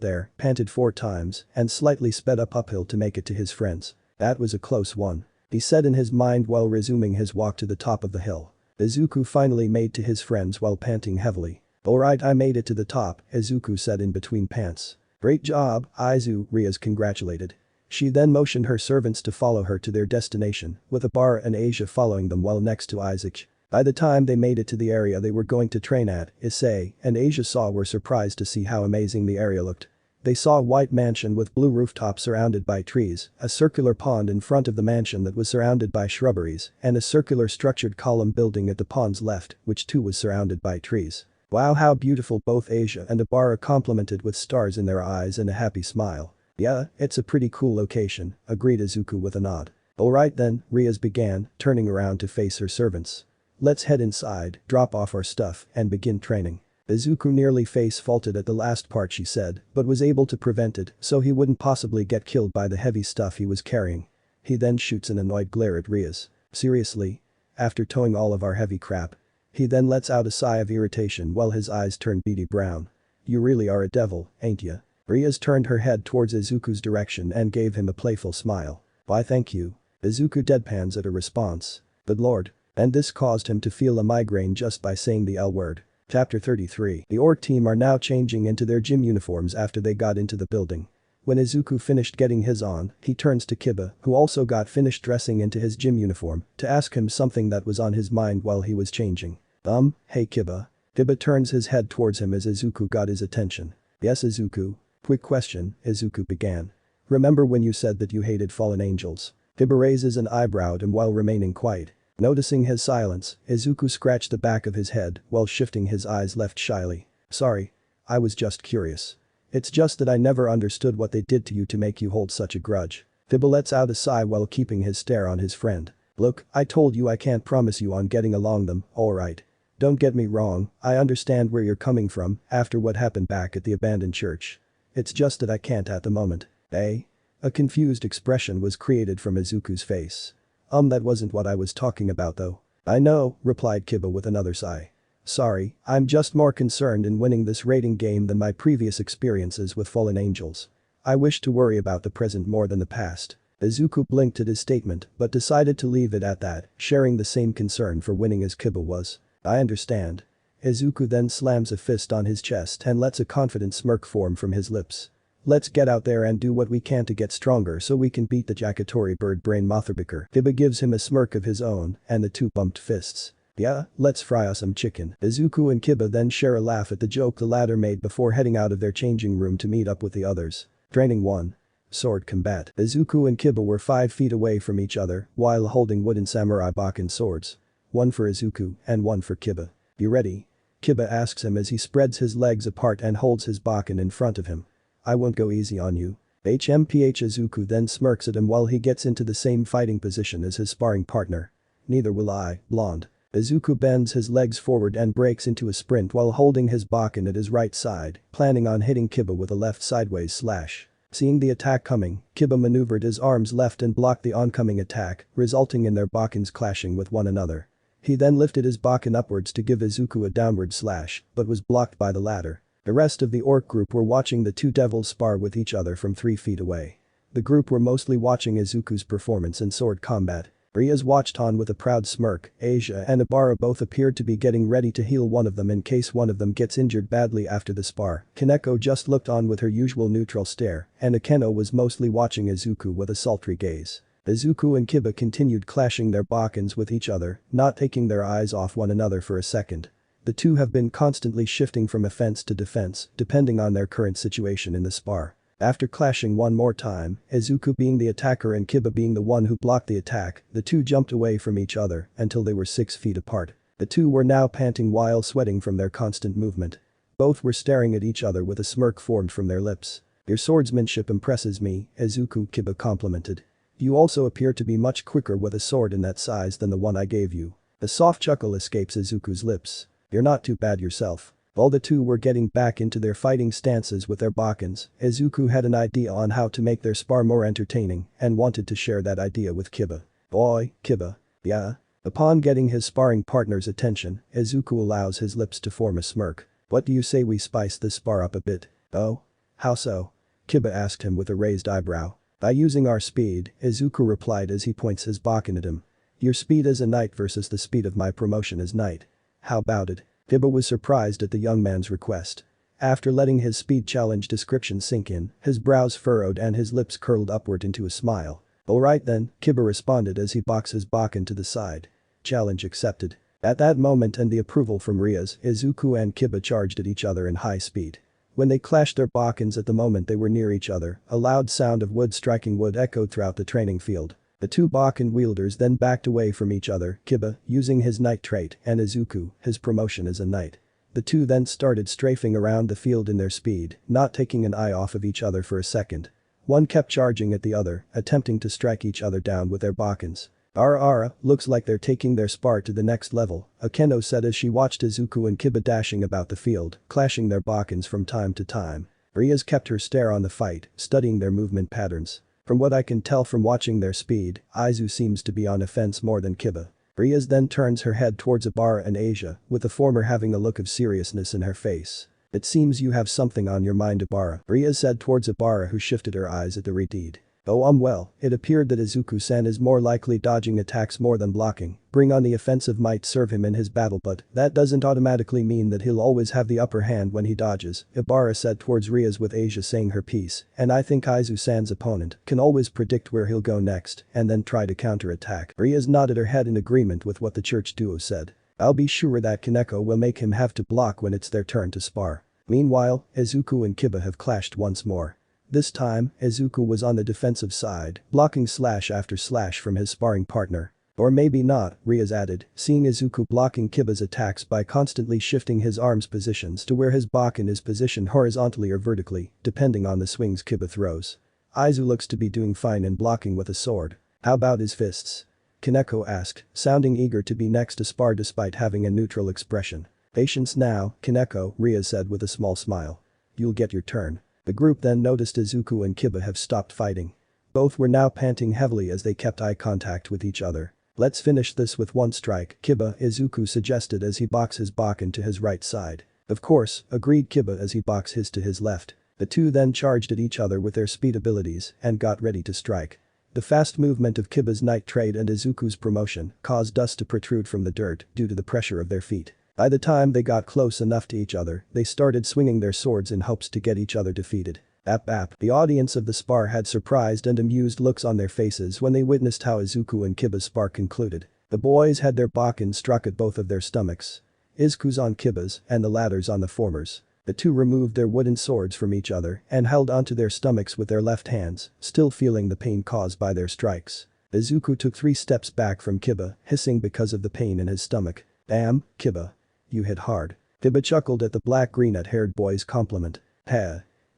Speaker 1: there, panted 4 times, and slightly sped up uphill to make it to his friends. That was a close one. He said in his mind while resuming his walk to the top of the hill. Isuku finally made to his friends while panting heavily. Alright, I made it to the top, Isuku said in between pants. Great job, Izu, Rias congratulated. She then motioned her servants to follow her to their destination, with Abara and Asia following them while next to Isaac. By the time they made it to the area they were going to train at, Issei and Asia were surprised to see how amazing the area looked. They saw a white mansion with blue rooftop surrounded by trees, a circular pond in front of the mansion that was surrounded by shrubberies, and a circular structured column building at the pond's left, which too was surrounded by trees. Wow, how beautiful, both Asia and Abara complimented with stars in their eyes and a happy smile. Yeah, it's a pretty cool location, agreed Isuku with a nod. Alright then, Rias began, turning around to face her servants. Let's head inside, drop off our stuff, and begin training. Isuku nearly face-faulted at the last part she said, but was able to prevent it so he wouldn't possibly get killed by the heavy stuff he was carrying. He then shoots an annoyed glare at Rias. Seriously? After towing all of our heavy crap? He then lets out a sigh of irritation while his eyes turn beady brown. You really are a devil, ain't ya? Rias turned her head towards Izuku's direction and gave him a playful smile. Why thank you. Izuku deadpans at her response. Good lord. And this caused him to feel a migraine just by saying the L word. Chapter 33. The orc team are now changing into their gym uniforms after they got into the building. When Izuku finished getting his on, he turns to Kiba, who also got finished dressing into his gym uniform, to ask him something that was on his mind while he was changing. Hey Kiba. Kiba turns his head towards him as Izuku got his attention. Yes Izuku. Quick question, Izuku began. Remember when you said that you hated fallen angels? Kiba raises an eyebrow at him while remaining quiet. Noticing his silence, Izuku scratched the back of his head while shifting his eyes left shyly. Sorry. I was just curious. It's just that I never understood what they did to you to make you hold such a grudge. Kiba lets out a sigh while keeping his stare on his friend. Look, I told you I can't promise you on getting along them, alright. Don't get me wrong, I understand where you're coming from after what happened back at the abandoned church. It's just that I can't at the moment. Eh? A confused expression was created from Izuku's face. That wasn't what I was talking about though. I know, replied Kiba with another sigh. Sorry, I'm just more concerned in winning this rating game than my previous experiences with fallen angels. I wish to worry about the present more than the past. Izuku blinked at his statement but decided to leave it at that, sharing the same concern for winning as Kiba was. I understand. Izuku then slams a fist on his chest and lets a confident smirk form from his lips. Let's get out there and do what we can to get stronger so we can beat the Jakatori bird brain Motherbicker. Kiba gives him a smirk of his own and the two bumped fists. Yeah, let's fry us some chicken. Izuku and Kiba then share a laugh at the joke the latter made before heading out of their changing room to meet up with the others. Training 1. Sword combat. Izuku and Kiba were 5 feet away from each other while holding wooden samurai bakken swords. One for Izuku and one for Kiba. You ready? Kiba asks him as he spreads his legs apart and holds his bakken in front of him. I won't go easy on you. HMPH Izuku then smirks at him while he gets into the same fighting position as his sparring partner. Neither will I, blonde. Izuku bends his legs forward and breaks into a sprint while holding his bakken at his right side, planning on hitting Kiba with a left sideways slash. Seeing the attack coming, Kiba maneuvered his arms left and blocked the oncoming attack, resulting in their bakkens clashing with one another. He then lifted his bakken upwards to give Izuku a downward slash, but was blocked by the latter. The rest of the orc group were watching the two devils spar with each other from 3 feet away. The group were mostly watching Izuku's performance in sword combat. Rias watched on with a proud smirk. Asia and Abara both appeared to be getting ready to heal one of them in case one of them gets injured badly after the spar. Kaneko just looked on with her usual neutral stare, and Akeno was mostly watching Izuku with a sultry gaze. Izuku and Kiba continued clashing their bakkens with each other, not taking their eyes off one another for a second. The two have been constantly shifting from offense to defense, depending on their current situation in the spar. After clashing one more time, Izuku being the attacker and Kiba being the one who blocked the attack, the two jumped away from each other until they were 6 feet apart. The two were now panting while sweating from their constant movement. Both were staring at each other with a smirk formed from their lips. Your swordsmanship impresses me, Izuku, Kiba complimented. You also appear to be much quicker with a sword in that size than the one I gave you. A soft chuckle escapes Izuku's lips. You're not too bad yourself. While the two were getting back into their fighting stances with their Bakens, Izuku had an idea on how to make their spar more entertaining and wanted to share that idea with Kiba. Boy, Kiba. Yeah? Upon getting his sparring partner's attention, Izuku allows his lips to form a smirk. What do you say we spice this spar up a bit? Oh? How so? Kiba asked him with a raised eyebrow. By using our speed, Izuku replied as he points his Baken at him. Your speed as a knight versus the speed of my promotion as knight. How about it? Kiba was surprised at the young man's request. After letting his speed challenge description sink in, his brows furrowed and his lips curled upward into a smile. Alright then, Kiba responded as he boxed his Baken to the side. Challenge accepted. At that moment and the approval from Rias, Izuku and Kiba charged at each other in high speed. When they clashed their Bakens at the moment they were near each other, a loud sound of wood striking wood echoed throughout the training field. The two Baken wielders then backed away from each other, Kiba, using his knight trait, and Izuku, his promotion as a knight. The two then started strafing around the field in their speed, not taking an eye off of each other for a second. One kept charging at the other, attempting to strike each other down with their Bakens. Ara, looks like they're taking their spar to the next level, Akeno said as she watched Izuku and Kiba dashing about the field, clashing their Bakens from time to time. Rias kept her stare on the fight, studying their movement patterns. From what I can tell from watching their speed, Izu seems to be on offense more than Kiba. Rias then turns her head towards Abara and Asia, with the former having a look of seriousness in her face. It seems you have something on your mind, Abara, Rias said towards Abara, who shifted her eyes at the redeed. Oh well, it appeared that Izuku-san is more likely dodging attacks more than blocking. Bring on the offensive might serve him in his battle, but that doesn't automatically mean that he'll always have the upper hand when he dodges, Ibarra said towards Rias with Asia saying her piece, and I think Izu-san's opponent can always predict where he'll go next and then try to counterattack. Rias nodded her head in agreement with what the church duo said. I'll be sure that Kaneko will make him have to block when it's their turn to spar. Meanwhile, Izuku and Kiba have clashed once more. This time, Izuku was on the defensive side, blocking slash after slash from his sparring partner. Or maybe not, Rias added, seeing Izuku blocking Kiba's attacks by constantly shifting his arms positions to where his Baken is positioned horizontally or vertically, depending on the swings Kiba throws. Izu looks to be doing fine in blocking with a sword. How about his fists? Kaneko asked, sounding eager to be next to spar despite having a neutral expression. Patience now, Kaneko, Rias said with a small smile. You'll get your turn. The group then noticed Izuku and Kiba have stopped fighting. Both were now panting heavily as they kept eye contact with each other. Let's finish this with one strike, Kiba, Izuku suggested as he boxed his Baken to his right side. Of course, agreed Kiba as he boxed his to his left. The two then charged at each other with their speed abilities and got ready to strike. The fast movement of Kiba's knight trade and Izuku's promotion caused dust to protrude from the dirt due to the pressure of their feet. By the time they got close enough to each other, they started swinging their swords in hopes to get each other defeated. The audience of the spar had surprised and amused looks on their faces when they witnessed how Izuku and Kiba's spar concluded. The boys had their Baken struck at both of their stomachs. Izuku's on Kiba's and the latter's on the former's. The two removed their wooden swords from each other and held onto their stomachs with their left hands, still feeling the pain caused by their strikes. Izuku took 3 steps back from Kiba, hissing because of the pain in his stomach. Damn, Kiba. You hit hard. Kiba chuckled at the black green-haired boy's compliment.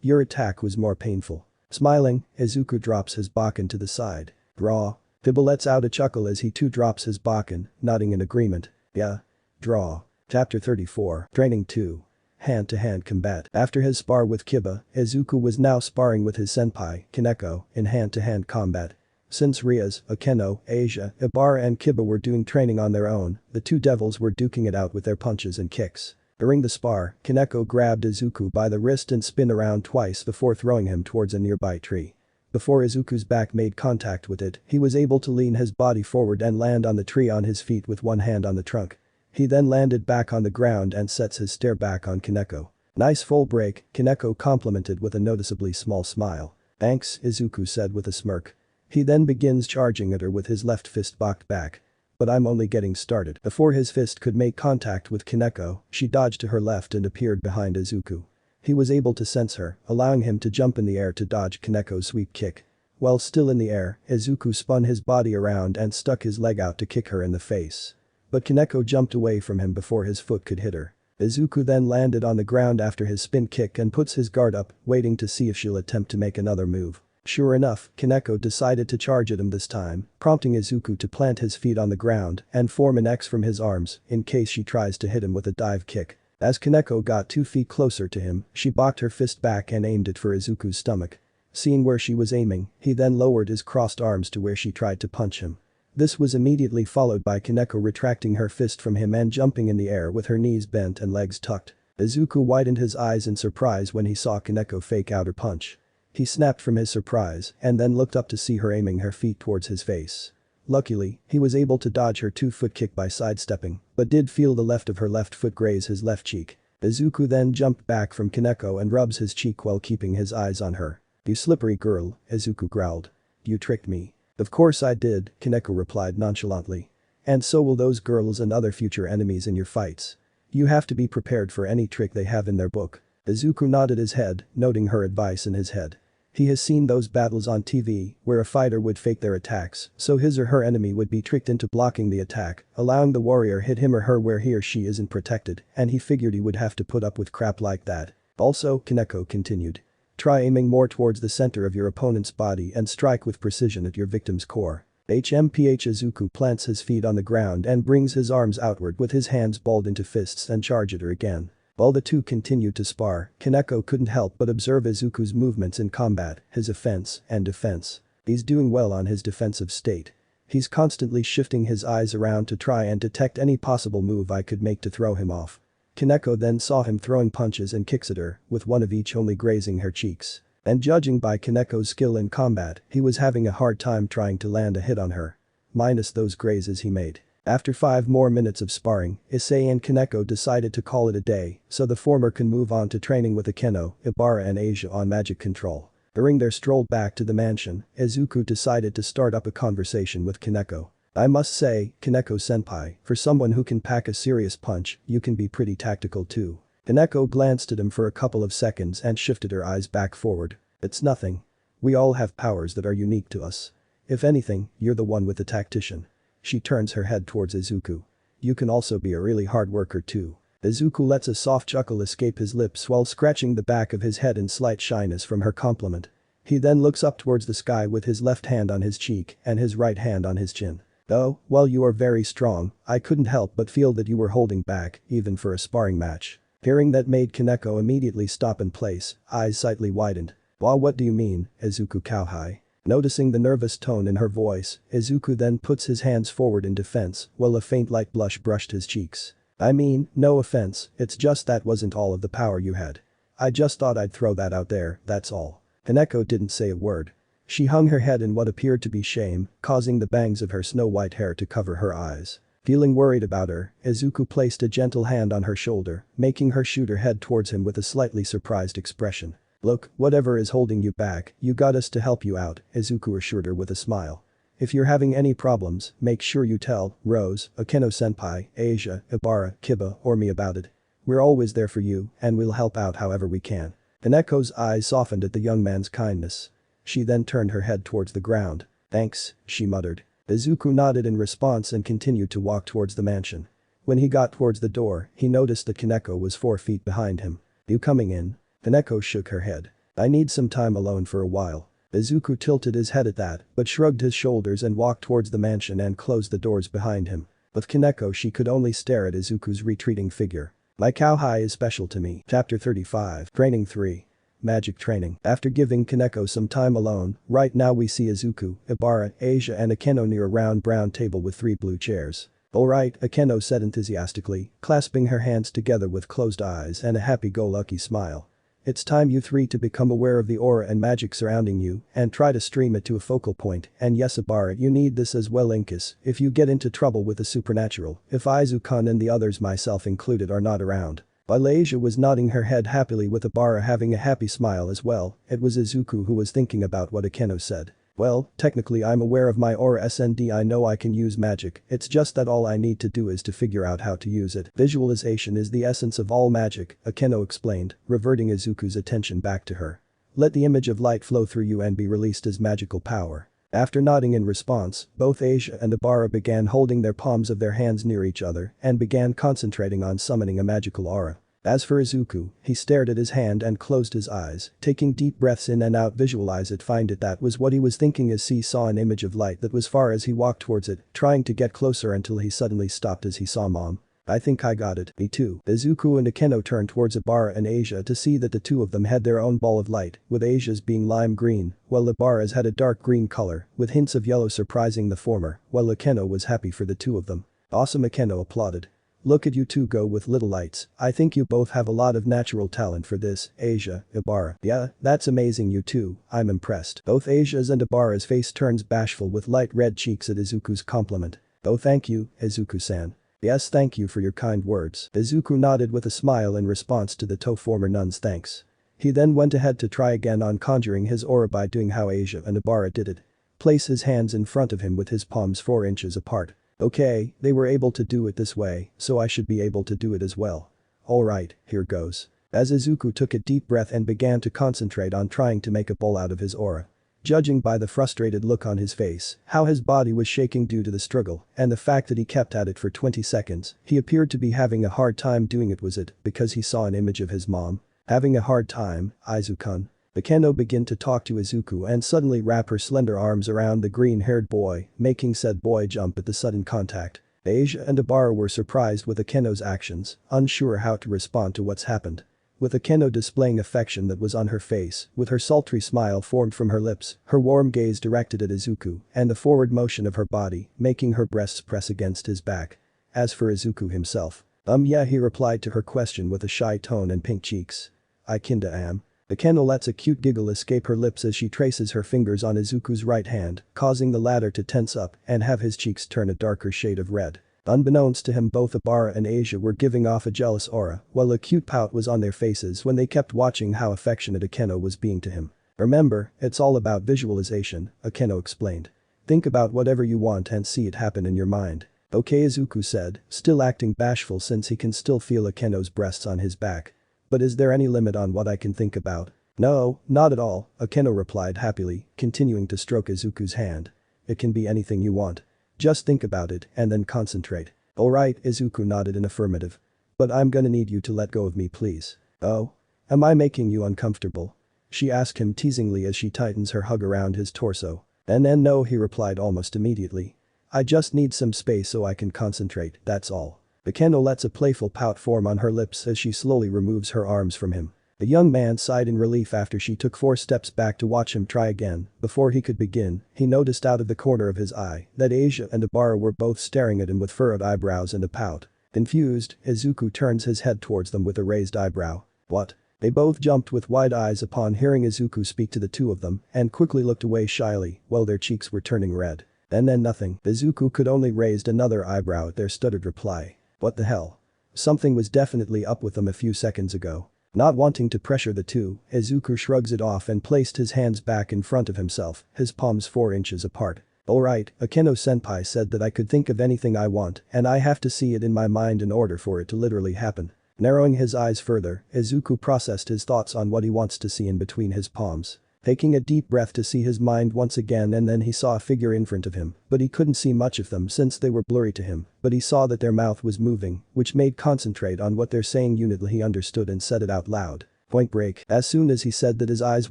Speaker 1: Your attack was more painful. Smiling, Izuku drops his Baken to the side. Draw. Kiba lets out a chuckle as he too drops his Baken, nodding in agreement. Yeah. Draw. Chapter 34. Training 2. Hand-to-hand combat. After his spar with Kiba, Izuku was now sparring with his senpai, Kaneko, in hand-to-hand combat. Since Rias, Akeno, Asia, Ibarra and Kiba were doing training on their own, the two devils were duking it out with their punches and kicks. During the spar, Kaneko grabbed Izuku by the wrist and spun around twice before throwing him towards a nearby tree. Before Izuku's back made contact with it, he was able to lean his body forward and land on the tree on his feet with one hand on the trunk. He then landed back on the ground and sets his stare back on Kaneko. Nice full break, Kaneko complimented with a noticeably small smile. Thanks, Izuku said with a smirk. He then begins charging at her with his left fist blocked back. But I'm only getting started. Before his fist could make contact with Kaneko, she dodged to her left and appeared behind Izuku. He was able to sense her, allowing him to jump in the air to dodge Kaneko's sweep kick. While still in the air, Izuku spun his body around and stuck his leg out to kick her in the face. But Kaneko jumped away from him before his foot could hit her. Izuku then landed on the ground after his spin kick and puts his guard up, waiting to see if she'll attempt to make another move. Sure enough, Kaneko decided to charge at him this time, prompting Izuku to plant his feet on the ground and form an X from his arms in case she tries to hit him with a dive kick. As Kaneko got 2 feet closer to him, she balked her fist back and aimed it for Izuku's stomach. Seeing where she was aiming, he then lowered his crossed arms to where she tried to punch him. This was immediately followed by Kaneko retracting her fist from him and jumping in the air with her knees bent and legs tucked. Izuku widened his eyes in surprise when he saw Kaneko fake out her punch. He snapped from his surprise and then looked up to see her aiming her feet towards his face. Luckily, he was able to dodge her 2-foot kick by sidestepping, but did feel the left of her left foot graze his left cheek. Izuku then jumped back from Kaneko and rubs his cheek while keeping his eyes on her. "You slippery girl," Izuku growled. "You tricked me." "Of course I did," Kaneko replied nonchalantly. "And so will those girls and other future enemies in your fights. You have to be prepared for any trick they have in their book." Izuku nodded his head, noting her advice in his head. He has seen those battles on TV where a fighter would fake their attacks so his or her enemy would be tricked into blocking the attack, allowing the warrior hit him or her where he or she isn't protected, and he figured he would have to put up with crap like that. "Also," Kaneko continued, "try aiming more towards the center of your opponent's body and strike with precision at your victim's core." HMPH Izuku plants his feet on the ground and brings his arms outward with his hands balled into fists and charge at her again. While the two continued to spar, Kaneko couldn't help but observe Izuku's movements in combat, his offense and defense. He's doing well on his defensive state. He's constantly shifting his eyes around to try and detect any possible move I could make to throw him off. Kaneko then saw him throwing punches and kicks at her, with one of each only grazing her cheeks. And judging by Kaneko's skill in combat, he was having a hard time trying to land a hit on her. Minus those grazes he made. After 5 more minutes of sparring, Issei and Kaneko decided to call it a day so the former can move on to training with Akeno, Ibara and Asia on magic control. During their stroll back to the mansion, Izuku decided to start up a conversation with Kaneko. "I must say, Kaneko-senpai, for someone who can pack a serious punch, you can be pretty tactical too." Kaneko glanced at him for a couple of seconds and shifted her eyes back forward. "It's nothing. We all have powers that are unique to us. If anything, you're the one with the tactician." She turns her head towards Izuku. "You can also be a really hard worker too." Izuku lets a soft chuckle escape his lips while scratching the back of his head in slight shyness from her compliment. He then looks up towards the sky with his left hand on his cheek and his right hand on his chin. "Oh, while you are very strong, I couldn't help but feel that you were holding back, even for a sparring match." Hearing that made Kaneko immediately stop in place, eyes slightly widened. "Wow, what do you mean, Izuku Kouhai?" Noticing the nervous tone in her voice, Izuku then puts his hands forward in defense while a faint light blush brushed his cheeks. "I mean, no offense, it's just that wasn't all of the power you had. I just thought I'd throw that out there, that's all." Kaneko didn't say a word. She hung her head in what appeared to be shame, causing the bangs of her snow-white hair to cover her eyes. Feeling worried about her, Izuku placed a gentle hand on her shoulder, making her shoot her head towards him with a slightly surprised expression. "Look, whatever is holding you back, you got us to help you out," Izuku assured her with a smile. "If you're having any problems, make sure you tell Rose, Akeno-senpai, Asia, Ibara, Kiba or me about it. We're always there for you and we'll help out however we can." Kaneko's eyes softened at the young man's kindness. She then turned her head towards the ground. "Thanks," she muttered. Izuku nodded in response and continued to walk towards the mansion. When he got towards the door, he noticed that Kaneko was 4 feet behind him. "You coming in?" Kaneko shook her head. "I need some time alone for a while." Izuku tilted his head at that, but shrugged his shoulders and walked towards the mansion and closed the doors behind him. With Kaneko she could only stare at Izuku's retreating figure. "My Kouhai is special to me." Chapter 35. Training 3. Magic Training. After giving Kaneko some time alone, right now we see Izuku, Ibara, Asia and Akeno near a round brown table with 3 blue chairs. "Alright," Akeno said enthusiastically, clasping her hands together with closed eyes and a happy-go-lucky smile. "It's time you 3 to become aware of the aura and magic surrounding you and try to stream it to a focal point, and yes Ibara, you need this as well Incus, if you get into trouble with the supernatural, if Izuku and the others myself included are not around." While Asia was nodding her head happily with Ibara having a happy smile as well, it was Izuku who was thinking about what Akeno said. "Well, technically I'm aware of my aura SND, I know I can use magic, it's just that all I need to do is to figure out how to use it. Visualization is the essence of all magic," Akeno explained, reverting Izuku's attention back to her. "Let the image of light flow through you and be released as magical power." After nodding in response, both Asia and Abara began holding their palms of their hands near each other and began concentrating on summoning a magical aura. As for Izuku, he stared at his hand and closed his eyes, taking deep breaths in and out. Visualize it, find it. That was what he was thinking as he saw an image of light that was far as he walked towards it, trying to get closer until he suddenly stopped as he saw Mom. I think I got it. Me too. Izuku and Akeno turned towards Abara and Asia to see that the two of them had their own ball of light, with Asia's being lime green, while Abara's had a dark green color, with hints of yellow surprising the former, while Akeno was happy for the two of them. Awesome, Akeno applauded. Look at you two go with little lights. I think you both have a lot of natural talent for this, Asia, Abara. Yeah, that's amazing, you two, I'm impressed. Both Asia's and Abara's face turns bashful with light red cheeks at Izuku's compliment. Oh, thank you, Izuku-san. Yes, thank you for your kind words. Izuku nodded with a smile in response to the former nun's thanks. He then went ahead to try again on conjuring his aura by doing how Asia and Abara did it. Place his hands in front of him with his palms 4 inches apart. Okay, they were able to do it this way, so I should be able to do it as well. Alright, here goes. As Izuku took a deep breath and began to concentrate on trying to make a bowl out of his aura. Judging by the frustrated look on his face, how his body was shaking due to the struggle, and the fact that he kept at it for 20 seconds, he appeared to be having a hard time doing it. Was it because he saw an image of his mom? Having a hard time, Izuku-kun? Akeno began to talk to Izuku and suddenly wrap her slender arms around the green-haired boy, making said boy jump at the sudden contact. Asia and Abara were surprised with Akeno's actions, unsure how to respond to what's happened. With Akeno displaying affection that was on her face, with her sultry smile formed from her lips, her warm gaze directed at Izuku, and the forward motion of her body, making her breasts press against his back. As for Izuku himself. Yeah, he replied to her question with a shy tone and pink cheeks. I kinda am. Akeno lets a cute giggle escape her lips as she traces her fingers on Izuku's right hand, causing the latter to tense up and have his cheeks turn a darker shade of red. Unbeknownst to him, both Abara and Asia were giving off a jealous aura, while a cute pout was on their faces when they kept watching how affectionate Akeno was being to him. Remember, it's all about visualization, Akeno explained. Think about whatever you want and see it happen in your mind. Okay, Izuku said, still acting bashful since he can still feel Akeno's breasts on his back. But is there any limit on what I can think about? No, not at all, Akeno replied happily, continuing to stroke Izuku's hand. It can be anything you want. Just think about it and then concentrate. Alright, Izuku nodded in affirmative. But I'm gonna need you to let go of me, please. Oh? Am I making you uncomfortable? She asked him teasingly as she tightens her hug around his torso. And then no, he replied almost immediately. I just need some space so I can concentrate, that's all. Akeno lets a playful pout form on her lips as she slowly removes her arms from him. The young man sighed in relief after she took 4 steps back to watch him try again. Before he could begin, he noticed out of the corner of his eye that Asia and Abara were both staring at him with furrowed eyebrows and a pout. Confused, Izuku turns his head towards them with a raised eyebrow. What? They both jumped with wide eyes upon hearing Izuku speak to the two of them and quickly looked away shyly while their cheeks were turning red. And then nothing. Izuku could only raise another eyebrow at their stuttered reply. What the hell? Something was definitely up with them a few seconds ago. Not wanting to pressure the two, Izuku shrugs it off and placed his hands back in front of himself, his palms 4 inches apart. Alright, Akeno-senpai said that I could think of anything I want and I have to see it in my mind in order for it to literally happen. Narrowing his eyes further, Izuku processed his thoughts on what he wants to see in between his palms. Taking a deep breath to see his mind once again, and then he saw a figure in front of him, but he couldn't see much of them since they were blurry to him, but he saw that their mouth was moving, which made concentrate on what they're saying unitly. He understood and said it out loud. Point break. As soon as he said that, his eyes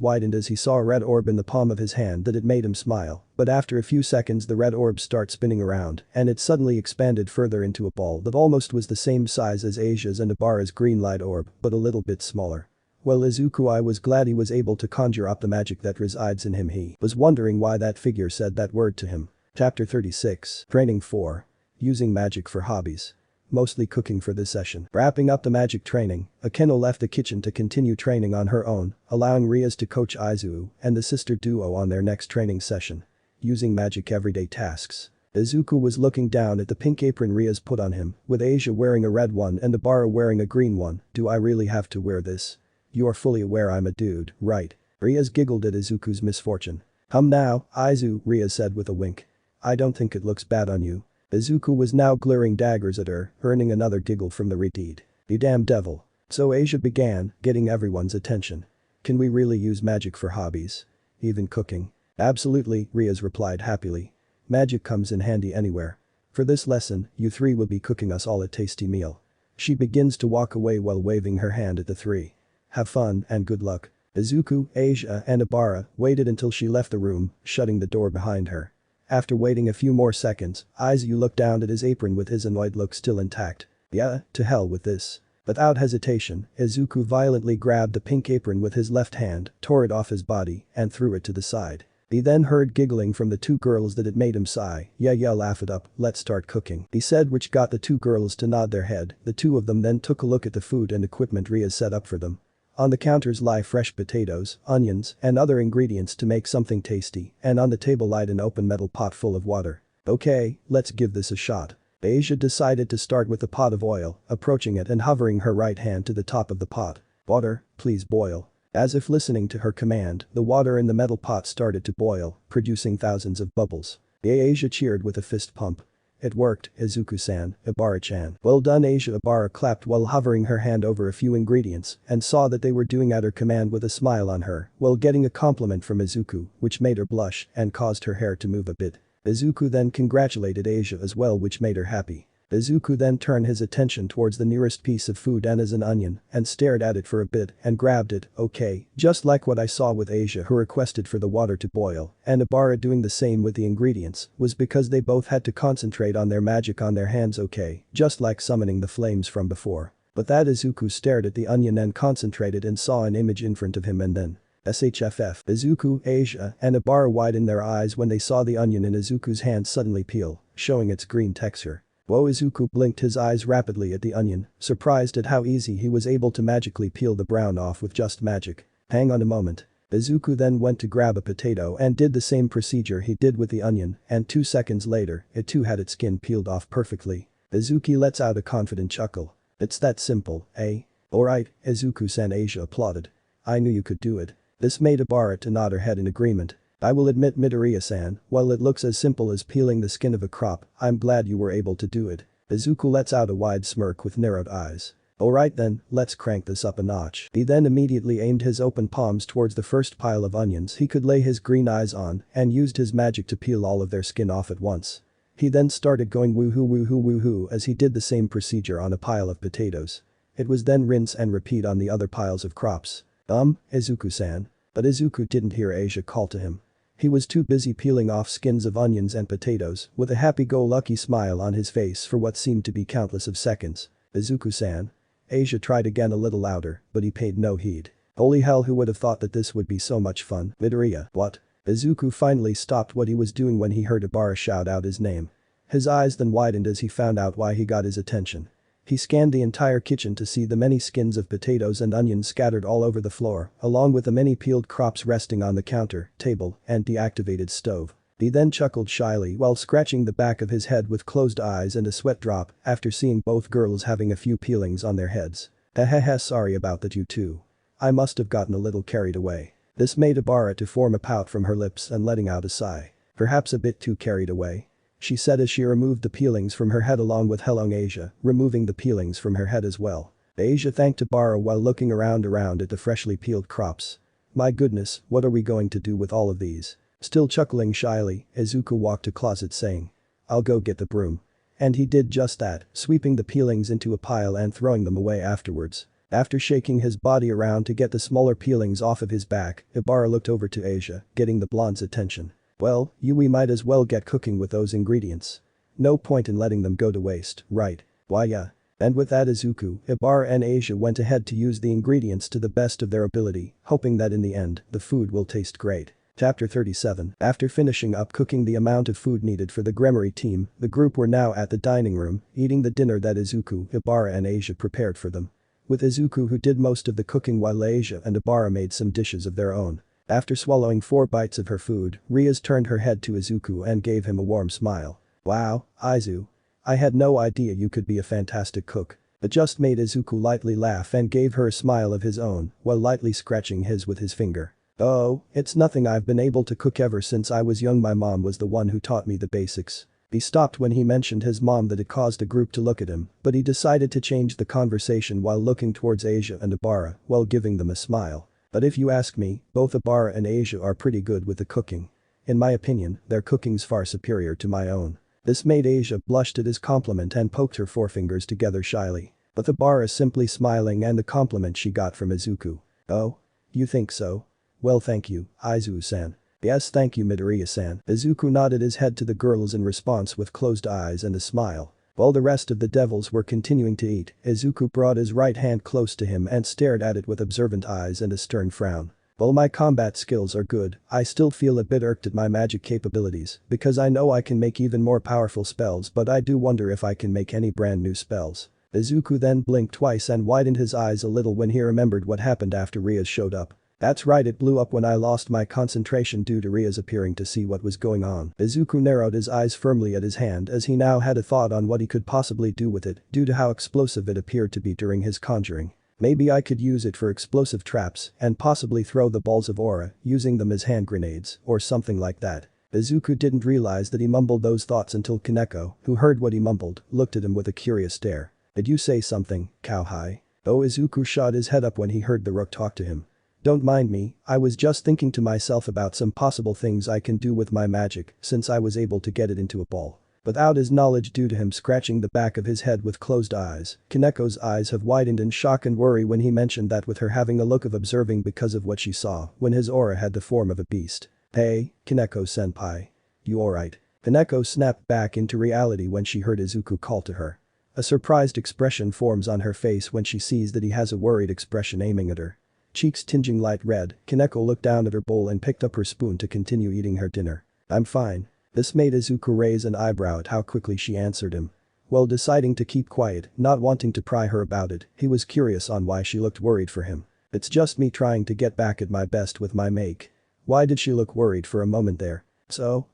Speaker 1: widened as he saw a red orb in the palm of his hand that it made him smile, but after a few seconds the red orb started spinning around and it suddenly expanded further into a ball that almost was the same size as Asia's and Abara's green light orb, but a little bit smaller. Well, Izuku, I was glad he was able to conjure up the magic that resides in him. He was wondering why that figure said that word to him. Chapter 36. Training 4. Using magic for hobbies. Mostly cooking for this session. Wrapping up the magic training, Akeno left the kitchen to continue training on her own, allowing Rias to coach Izuku and the sister duo on their next training session. Using magic everyday tasks. Izuku was looking down at the pink apron Rias put on him, with Asia wearing a red one and Abara wearing a green one. Do I really have to wear this? You are fully aware I'm a dude, right? Rias giggled at Izuku's misfortune. Now, Izu, Rias said with a wink. I don't think it looks bad on you. Izuku was now glaring daggers at her, earning another giggle from the redeed. You damn devil. So Asia began, getting everyone's attention. Can we really use magic for hobbies? Even cooking? Absolutely, Rias replied happily. Magic comes in handy anywhere. For this lesson, you three will be cooking us all a tasty meal. She begins to walk away while waving her hand at the three. Have fun and good luck. Izuku, Asia and Ibara waited until she left the room, shutting the door behind her. After waiting a few more seconds, Izuku looked down at his apron with his annoyed look still intact. Yeah, to hell with this. Without hesitation, Izuku violently grabbed the pink apron with his left hand, tore it off his body, and threw it to the side. He then heard giggling from the two girls that it made him sigh. Yeah, laugh it up, let's start cooking. He said, which got the two girls to nod their head. The two of them then took a look at the food and equipment Rias set up for them. On the counters lie fresh potatoes, onions, and other ingredients to make something tasty, and on the table lied an open metal pot full of water. Okay, let's give this a shot. Asia decided to start with a pot of oil, approaching it and hovering her right hand to the top of the pot. Water, please boil. As if listening to her command, the water in the metal pot started to boil, producing thousands of bubbles. Asia cheered with a fist pump. It worked, Izuku-san, Ibara-chan. Well done, Asia. Ibara clapped while hovering her hand over a few ingredients and saw that they were doing at her command with a smile on her while getting a compliment from Izuku, which made her blush and caused her hair to move a bit. Izuku then congratulated Asia as well, which made her happy. Izuku then turned his attention towards the nearest piece of food and as an onion and stared at it for a bit and grabbed it. Okay, just like what I saw with Asia, who requested for the water to boil, and Ibara doing the same with the ingredients, was because they both had to concentrate on their magic on their hands. Okay, just like summoning the flames from before. But that Izuku stared at the onion and concentrated and saw an image in front of him and then SHFF. Izuku, Asia, and Ibara widened their eyes when they saw the onion in Izuku's hand suddenly peel, showing its green texture. Whoa, Izuku blinked his eyes rapidly at the onion, surprised at how easy he was able to magically peel the brown off with just magic. Hang on a moment. Izuku then went to grab a potato and did the same procedure he did with the onion, and 2 seconds later, it too had its skin peeled off perfectly. Izuku lets out a confident chuckle. It's that simple, eh? Alright, Izuku-san, Asia applauded. I knew you could do it. This made Ibara to nod her head in agreement. I will admit, Midoriya-san, while it looks as simple as peeling the skin of a crop, I'm glad you were able to do it. Izuku lets out a wide smirk with narrowed eyes. Alright then, let's crank this up a notch. He then immediately aimed his open palms towards the first pile of onions he could lay his green eyes on and used his magic to peel all of their skin off at once. He then started going woohoo as he did the same procedure on a pile of potatoes. It was then rinse and repeat on the other piles of crops. Izuku-san. But Izuku didn't hear Asia call to him. He was too busy peeling off skins of onions and potatoes with a happy-go-lucky smile on his face for what seemed to be countless of seconds. Izuku-san. Asia tried again a little louder, but he paid no heed. Holy hell, who would have thought that this would be so much fun? Midoriya. What? Izuku finally stopped what he was doing when he heard Ibara shout out his name. His eyes then widened as he found out why he got his attention. He scanned the entire kitchen to see the many skins of potatoes and onions scattered all over the floor, along with the many peeled crops resting on the counter, table, and deactivated stove. He then chuckled shyly while scratching the back of his head with closed eyes and a sweat drop after seeing both girls having a few peelings on their heads. Hahaha, sorry about that, you two. I must have gotten a little carried away. This made Ibara to form a pout from her lips and letting out a sigh. Perhaps a bit too carried away, she said as she removed the peelings from her head along with Helong Asia, removing the peelings from her head as well. Asia thanked Ibara while looking around at the freshly peeled crops. My goodness, what are we going to do with all of these? Still chuckling shyly, Izuku walked to closet saying. I'll go get the broom. And he did just that, sweeping the peelings into a pile and throwing them away afterwards. After shaking his body around to get the smaller peelings off of his back, Ibara looked over to Asia, getting the blonde's attention. Well, we might as well get cooking with those ingredients. No point in letting them go to waste, right? Why yeah. And with that, Izuku, Ibara and Asia went ahead to use the ingredients to the best of their ability, hoping that in the end, the food will taste great. Chapter 37. After finishing up cooking the amount of food needed for the Gremory team, the group were now at the dining room, eating the dinner that Izuku, Ibara and Asia prepared for them. With Izuku who did most of the cooking while Asia and Ibara made some dishes of their own. After swallowing 4 bites of her food, Rias turned her head to Izuku and gave him a warm smile. Wow, Izu. I had no idea you could be a fantastic cook. It just made Izuku lightly laugh and gave her a smile of his own while lightly scratching his with his finger. Oh, it's nothing, I've been able to cook ever since I was young, my mom was the one who taught me the basics. He stopped when he mentioned his mom that it caused the group to look at him, but he decided to change the conversation while looking towards Asia and Ibara while giving them a smile. But if you ask me, both Ibara and Asia are pretty good with the cooking. In my opinion, their cooking's far superior to my own. This made Asia blushed at his compliment and poked her forefingers together shyly. But the bar is simply smiling and the compliment she got from Izuku. Oh? You think so? Well thank you, Izu-san. Yes thank you Midoriya-san. Izuku nodded his head to the girls in response with closed eyes and a smile. While the rest of the devils were continuing to eat, Izuku brought his right hand close to him and stared at it with observant eyes and a stern frown. While my combat skills are good, I still feel a bit irked at my magic capabilities because I know I can make even more powerful spells but I do wonder if I can make any brand new spells. Izuku then blinked twice and widened his eyes a little when he remembered what happened after Rias showed up. That's right, it blew up when I lost my concentration due to Rias appearing to see what was going on. Izuku narrowed his eyes firmly at his hand as he now had a thought on what he could possibly do with it due to how explosive it appeared to be during his conjuring. Maybe I could use it for explosive traps and possibly throw the balls of aura, using them as hand grenades or something like that. Izuku didn't realize that he mumbled those thoughts until Kaneko, who heard what he mumbled, looked at him with a curious stare. Did you say something, Cowhide? Oh, Izuku shot his head up when he heard the rook talk to him. Don't mind me, I was just thinking to myself about some possible things I can do with my magic since I was able to get it into a ball. Without his knowledge due to him scratching the back of his head with closed eyes, Kaneko's eyes have widened in shock and worry when he mentioned that with her having a look of observing because of what she saw when his aura had the form of a beast. Hey, Kaneko-senpai. You alright? Kaneko snapped back into reality when she heard Izuku call to her. A surprised expression forms on her face when she sees that he has a worried expression aiming at her. Cheeks tinging light red, Kaneko looked down at her bowl and picked up her spoon to continue eating her dinner. I'm fine. This made Izuku raise an eyebrow at how quickly she answered him. While deciding to keep quiet, not wanting to pry her about it, he was curious on why she looked worried for him. It's just me trying to get back at my best with my make. Why did she look worried for a moment there? So,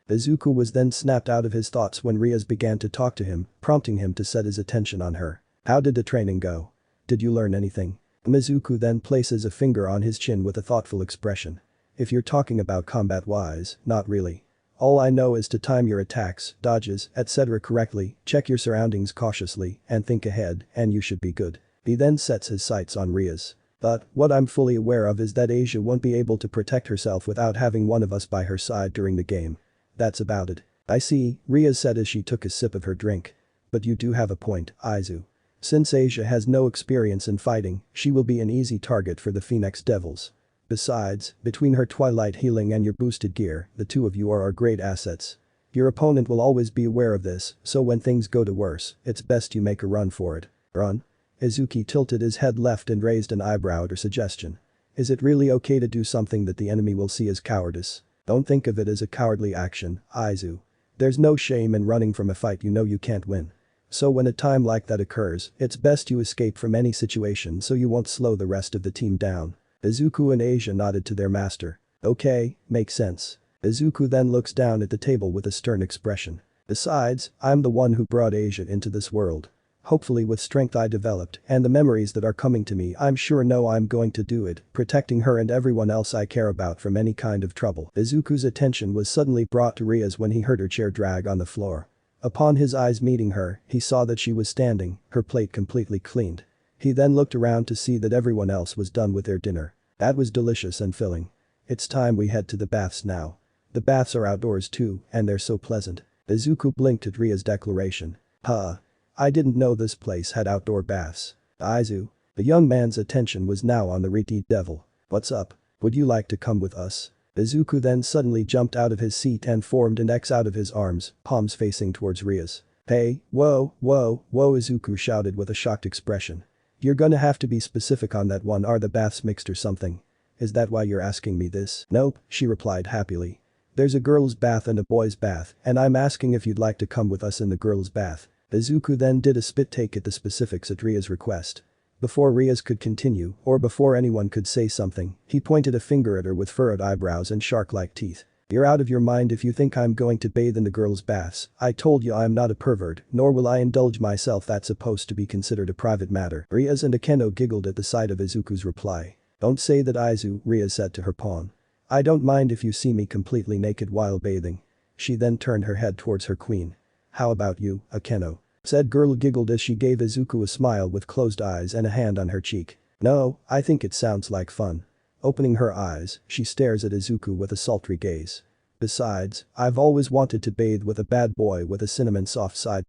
Speaker 1: Izuku was then snapped out of his thoughts when Rias began to talk to him, prompting him to set his attention on her. How did the training go? Did you learn anything? Izuku then places a finger on his chin with a thoughtful expression. If you're talking about combat-wise, not really. All I know is to time your attacks, dodges, etc. correctly, check your surroundings cautiously, and think ahead, and you should be good. He then sets his sights on Rias. But, what I'm fully aware of is that Asia won't be able to protect herself without having one of us by her side during the game. That's about it. I see, Rias said as she took a sip of her drink. But you do have a point, Izu. Since Asia has no experience in fighting, she will be an easy target for the Phoenix Devils. Besides, between her twilight healing and your boosted gear, the two of you are our great assets. Your opponent will always be aware of this, so when things go to worse, it's best you make a run for it. Run? Izuku tilted his head left and raised an eyebrow at her suggestion. Is it really okay to do something that the enemy will see as cowardice? Don't think of it as a cowardly action, Izu. There's no shame in running from a fight you know you can't win. So when a time like that occurs, it's best you escape from any situation so you won't slow the rest of the team down. Izuku and Asia nodded to their master. Okay, makes sense. Izuku then looks down at the table with a stern expression. Besides, I'm the one who brought Asia into this world. Hopefully with strength I developed and the memories that are coming to me I'm sure know I'm going to do it, protecting her and everyone else I care about from any kind of trouble. Izuku's attention was suddenly brought to Rias when he heard her chair drag on the floor. Upon his eyes meeting her, he saw that she was standing, her plate completely cleaned. He then looked around to see that everyone else was done with their dinner. That was delicious and filling. It's time we head to the baths now. The baths are outdoors too, and they're so pleasant. Izuku blinked at Ria's declaration. Huh. I didn't know this place had outdoor baths. Izu. The young man's attention was now on the Riti devil. What's up? Would you like to come with us? Izuku then suddenly jumped out of his seat and formed an X out of his arms, palms facing towards Rias. Hey, whoa, Izuku shouted with a shocked expression. You're gonna have to be specific on that one, are the baths mixed or something? Is that why you're asking me this? Nope, she replied happily. There's a girl's bath and a boy's bath, and I'm asking if you'd like to come with us in the girl's bath. Izuku then did a spit take at the specifics at Ria's request. Before Rias could continue, or before anyone could say something, he pointed a finger at her with furrowed eyebrows and shark-like teeth. You're out of your mind if you think I'm going to bathe in the girls' baths. I told you I'm not a pervert, nor will I indulge myself. That's supposed to be considered a private matter. Rias and Akeno giggled at the sight of Izuku's reply. Don't say that, Izu, Rias said to her pawn. I don't mind if you see me completely naked while bathing. She then turned her head towards her queen. How about you, Akeno? Said girl giggled as she gave Izuku a smile with closed eyes and a hand on her cheek. No, I think it sounds like fun. Opening her eyes, she stares at Izuku with a sultry gaze. Besides, I've always wanted to bathe with a bad boy with a cinnamon soft side.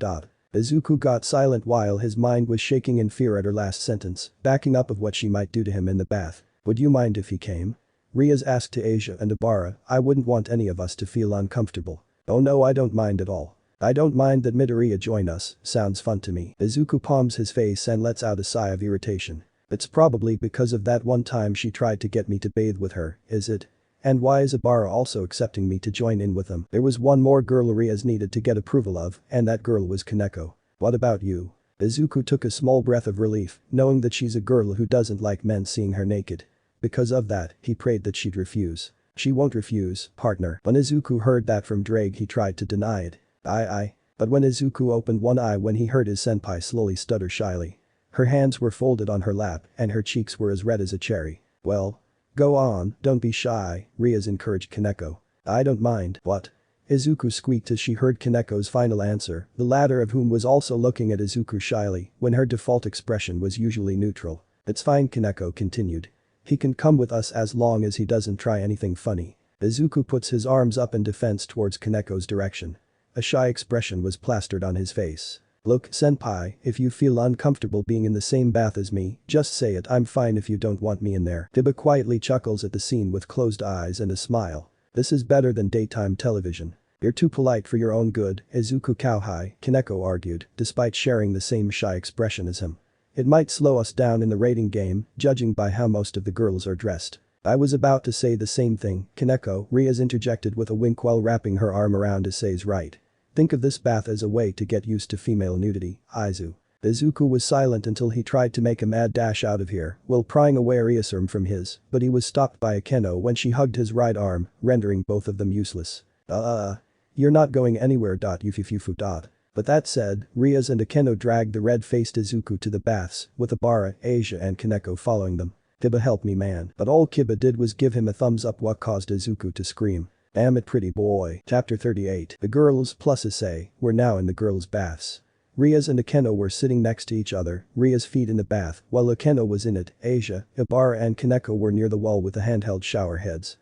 Speaker 1: Izuku got silent while his mind was shaking in fear at her last sentence, backing up of what she might do to him in the bath. Would you mind if he came? Rias asked to Asia and Abara. I wouldn't want any of us to feel uncomfortable. Oh no, I don't mind at all. I don't mind that Midoriya join us, sounds fun to me. Izuku palms his face and lets out a sigh of irritation. It's probably because of that one time she tried to get me to bathe with her, is it? And why is Abara also accepting me to join in with them? There was one more girl Rias needed to get approval of, and that girl was Kaneko. What about you? Izuku took a small breath of relief, knowing that she's a girl who doesn't like men seeing her naked. Because of that, he prayed that she'd refuse. She won't refuse, partner. When Izuku heard that from Drake he tried to deny it. But when Izuku opened one eye when he heard his senpai slowly stutter shyly. Her hands were folded on her lap and her cheeks were as red as a cherry. Well. Go on, don't be shy, Rias encouraged Kaneko. I don't mind. What? Izuku squeaked as she heard Kaneko's final answer, the latter of whom was also looking at Izuku shyly when her default expression was usually neutral. It's fine, Kaneko continued. He can come with us as long as he doesn't try anything funny. Izuku puts his arms up in defense towards Kaneko's direction. A shy expression was plastered on his face. Look, senpai, if you feel uncomfortable being in the same bath as me, just say it. I'm fine if you don't want me in there. Tiba quietly chuckles at the scene with closed eyes and a smile. This is better than daytime television. You're too polite for your own good, Izuku Kauhai, Kaneko argued, despite sharing the same shy expression as him. It might slow us down in the rating game, judging by how most of the girls are dressed. I was about to say the same thing, Kaneko, Rias interjected with a wink while wrapping her arm around Issei's right. Think of this bath as a way to get used to female nudity, Izu. Izuku was silent until he tried to make a mad dash out of here while prying away Rias' arm from his, but he was stopped by Akeno when she hugged his right arm, rendering both of them useless. You're not going anywhere. Yufufufu. But that said, Rias and Akeno dragged the red-faced Izuku to the baths, with Abara, Asia and Kaneko following them. Kiba help me man. But all Kiba did was give him a thumbs up, what caused Izuku to scream. Damn it pretty boy. Chapter 38. The girls plus Issei were now in the girls' baths. Rias and Akeno were sitting next to each other, Rias' feet in the bath, while Akeno was in it. Asia, Ibara and Kaneko were near the wall with the handheld shower heads.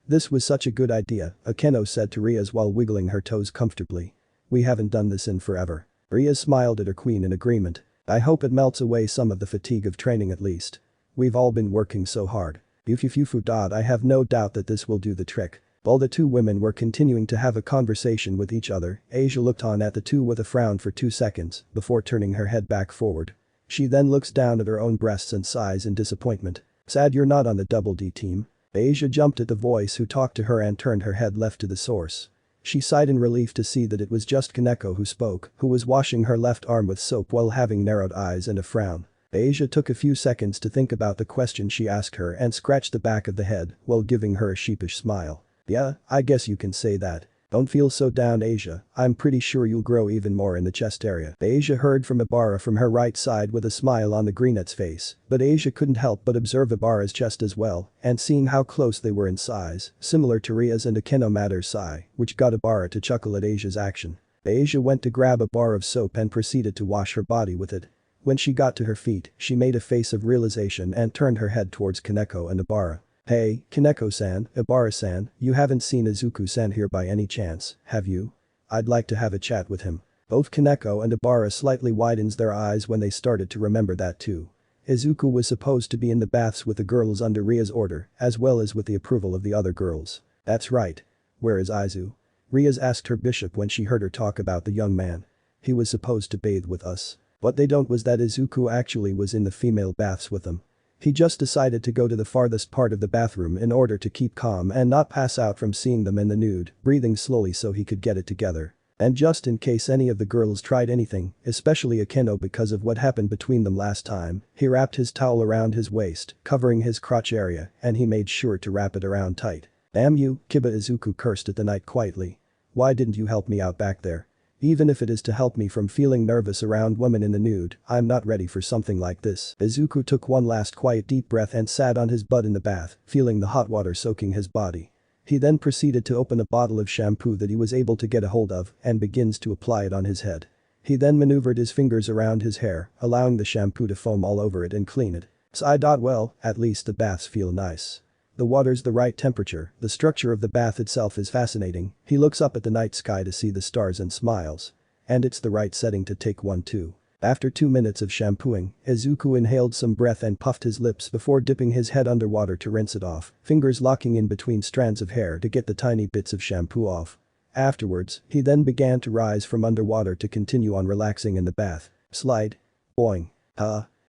Speaker 1: This was such a good idea, Akeno said to Rias while wiggling her toes comfortably. We haven't done this in forever. Rias smiled at her queen in agreement. I hope it melts away some of the fatigue of training at least. We've all been working so hard. Yufufufu. I have no doubt that this will do the trick. While the two women were continuing to have a conversation with each other, Asia looked on at the two with a frown for 2 seconds before turning her head back forward. She then looks down at her own breasts and sighs in disappointment. Sad you're not on the Double D team. Asia jumped at the voice who talked to her and turned her head left to the source. She sighed in relief to see that it was just Kaneko who spoke, who was washing her left arm with soap while having narrowed eyes and a frown. Asia took a few seconds to think about the question she asked her and scratched the back of the head while giving her a sheepish smile. Yeah, I guess you can say that. Don't feel so down, Asia. I'm pretty sure you'll grow even more in the chest area. Asia heard from Ibara from her right side with a smile on the greenette's face, but Asia couldn't help but observe Ibara's chest as well, and seeing how close they were in size, similar to Rias and Akeno Mater's sigh, which got Ibara to chuckle at Asia's action. Asia went to grab a bar of soap and proceeded to wash her body with it. When she got to her feet, she made a face of realization and turned her head towards Kaneko and Ibara. Hey, Kaneko-san, Ibara-san, you haven't seen Izuku-san here by any chance, have you? I'd like to have a chat with him. Both Kaneko and Ibara slightly widens their eyes when they started to remember that too. Izuku was supposed to be in the baths with the girls under Ria's order, as well as with the approval of the other girls. That's right. Where is Izu? Rias asked her bishop when she heard her talk about the young man. He was supposed to bathe with us. What they don't was that Izuku actually was in the female baths with them. He just decided to go to the farthest part of the bathroom in order to keep calm and not pass out from seeing them in the nude, breathing slowly so he could get it together. And just in case any of the girls tried anything, especially Akeno because of what happened between them last time, he wrapped his towel around his waist, covering his crotch area, and he made sure to wrap it around tight. Damn you, Kiba, Izuku cursed at the night quietly. Why didn't you help me out back there? Even if it is to help me from feeling nervous around women in the nude, I'm not ready for something like this. Izuku took one last quiet deep breath and sat on his butt in the bath, feeling the hot water soaking his body. He then proceeded to open a bottle of shampoo that he was able to get a hold of and begins to apply it on his head. He then maneuvered his fingers around his hair, allowing the shampoo to foam all over it and clean it. Sigh. Well, at least the baths feel nice. The water's the right temperature, the structure of the bath itself is fascinating, he looks up at the night sky to see the stars and smiles. And it's the right setting to take one too. After 2 minutes of shampooing, Isuku inhaled some breath and puffed his lips before dipping his head underwater to rinse it off, fingers locking in between strands of hair to get the tiny bits of shampoo off. Afterwards, he then began to rise from underwater to continue on relaxing in the bath. Slide. Boing.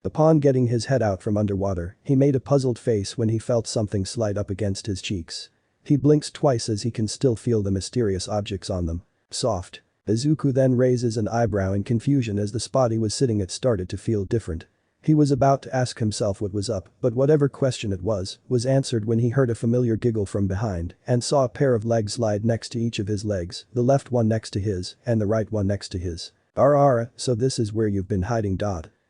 Speaker 1: Upon getting his head out from underwater, he made a puzzled face when he felt something slide up against his cheeks. He blinks twice as he can still feel the mysterious objects on them. Soft. Isuku then raises an eyebrow in confusion as the spot he was sitting at started to feel different. He was about to ask himself what was up, but whatever question it was answered when he heard a familiar giggle from behind and saw a pair of legs slide next to each of his legs, the left one next to his and the right one next to his. So this is where you've been hiding.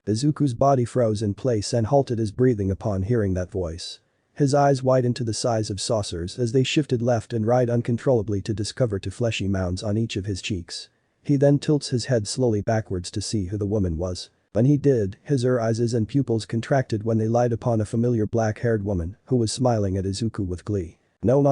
Speaker 1: Izuku's body froze in place and halted his breathing upon hearing that voice. His eyes widened to the size of saucers as they shifted left and right uncontrollably to discover two fleshy mounds on each of his cheeks. He then tilts his head slowly backwards to see who the woman was. When he did, his eyes and pupils contracted when they light upon a familiar black-haired woman who was smiling at Izuku with glee. No.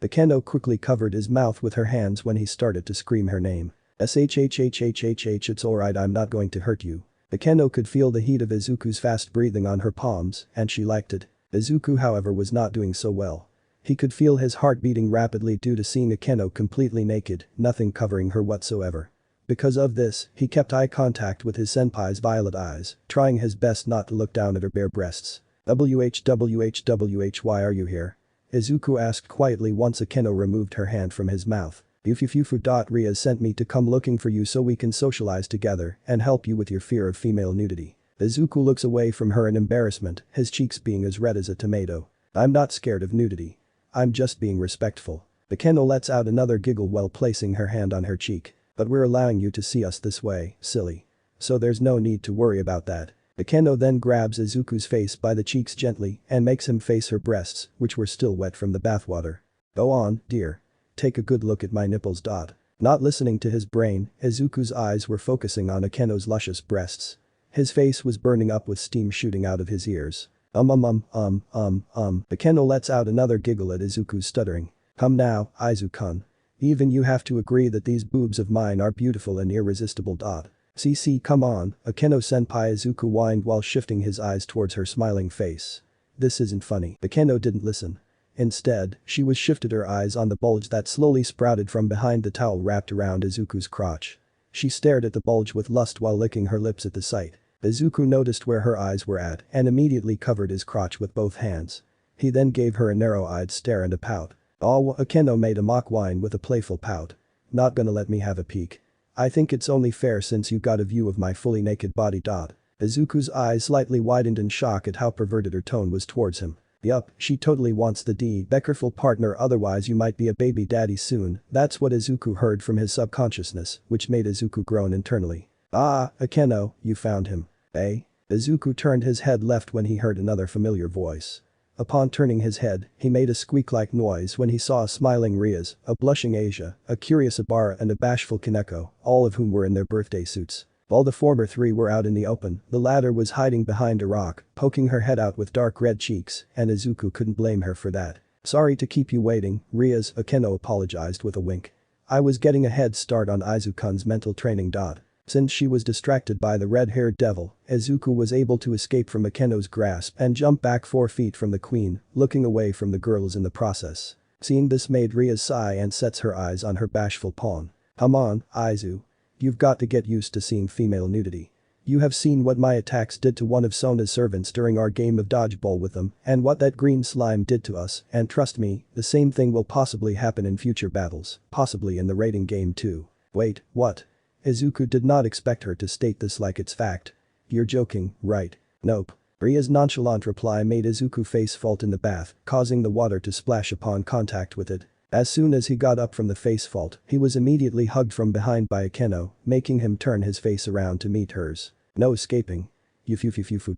Speaker 1: Akeno quickly covered his mouth with her hands when he started to scream her name. Shhhhhhh, it's alright, I'm not going to hurt you. Akeno could feel the heat of Izuku's fast breathing on her palms, and she liked it. Izuku, however, was not doing so well. He could feel his heart beating rapidly due to seeing Akeno completely naked, nothing covering her whatsoever. Because of this, he kept eye contact with his senpai's violet eyes, trying his best not to look down at her bare breasts. WHWHWH, why are you here? Izuku asked quietly once Akeno removed her hand from his mouth. Rias sent me to come looking for you so we can socialize together and help you with your fear of female nudity. Izuku looks away from her in embarrassment, his cheeks being as red as a tomato. I'm not scared of nudity. I'm just being respectful. Akeno lets out another giggle while placing her hand on her cheek. But we're allowing you to see us this way, silly. So there's no need to worry about that. Akeno then grabs Izuku's face by the cheeks gently and makes him face her breasts, which were still wet from the bathwater. Go on, dear. Take a good look at my nipples. Not listening to his brain, Izuku's eyes were focusing on Akeno's luscious breasts. His face was burning up with steam shooting out of his ears. Akeno lets out another giggle at Izuku's stuttering. Come now, Izu-kun. Even you have to agree that these boobs of mine are beautiful and irresistible. CC, come on, Akeno-senpai, Izuku whined while shifting his eyes towards her smiling face. This isn't funny. Akeno didn't listen. Instead, she was shifted her eyes on the bulge that slowly sprouted from behind the towel wrapped around Izuku's crotch. She stared at the bulge with lust while licking her lips at the sight. Izuku noticed where her eyes were at and immediately covered his crotch with both hands. He then gave her a narrow-eyed stare and a pout. Oh, Akeno made a mock whine with a playful pout. Not gonna let me have a peek. I think it's only fair since you got a view of my fully naked body. Izuku's eyes slightly widened in shock at how perverted her tone was towards him. Yup, she totally wants the be careful partner, otherwise you might be a baby daddy soon. That's what Izuku heard from his subconsciousness, which made Izuku groan internally. Ah, Akeno, you found him. Eh? Izuku turned his head left when he heard another familiar voice. Upon turning his head, he made a squeak-like noise when he saw a smiling Rias, a blushing Asia, a curious Abara and a bashful Kaneko, all of whom were in their birthday suits. While the former three were out in the open, the latter was hiding behind a rock, poking her head out with dark red cheeks, and Izuku couldn't blame her for that. Sorry to keep you waiting, Rias, Akeno apologized with a wink. I was getting a head start on Izu-kun's mental training. Since she was distracted by the red-haired devil, Izuku was able to escape from Akeno's grasp and jump back 4 feet from the queen, looking away from the girls in the process. Seeing this made Rias sigh and sets her eyes on her bashful pawn. Come on, Izu. You've got to get used to seeing female nudity. You have seen what my attacks did to one of Sona's servants during our game of dodgeball with them and what that green slime did to us, and trust me, the same thing will possibly happen in future battles, possibly in the raiding game too. Wait, what? Izuku did not expect her to state this like it's fact. You're joking, right? Nope. Ria's nonchalant reply made Izuku face fault in the bath, causing the water to splash upon contact with it. As soon as he got up from the face fault, he was immediately hugged from behind by Akeno, making him turn his face around to meet hers. No escaping. Yufufufufu.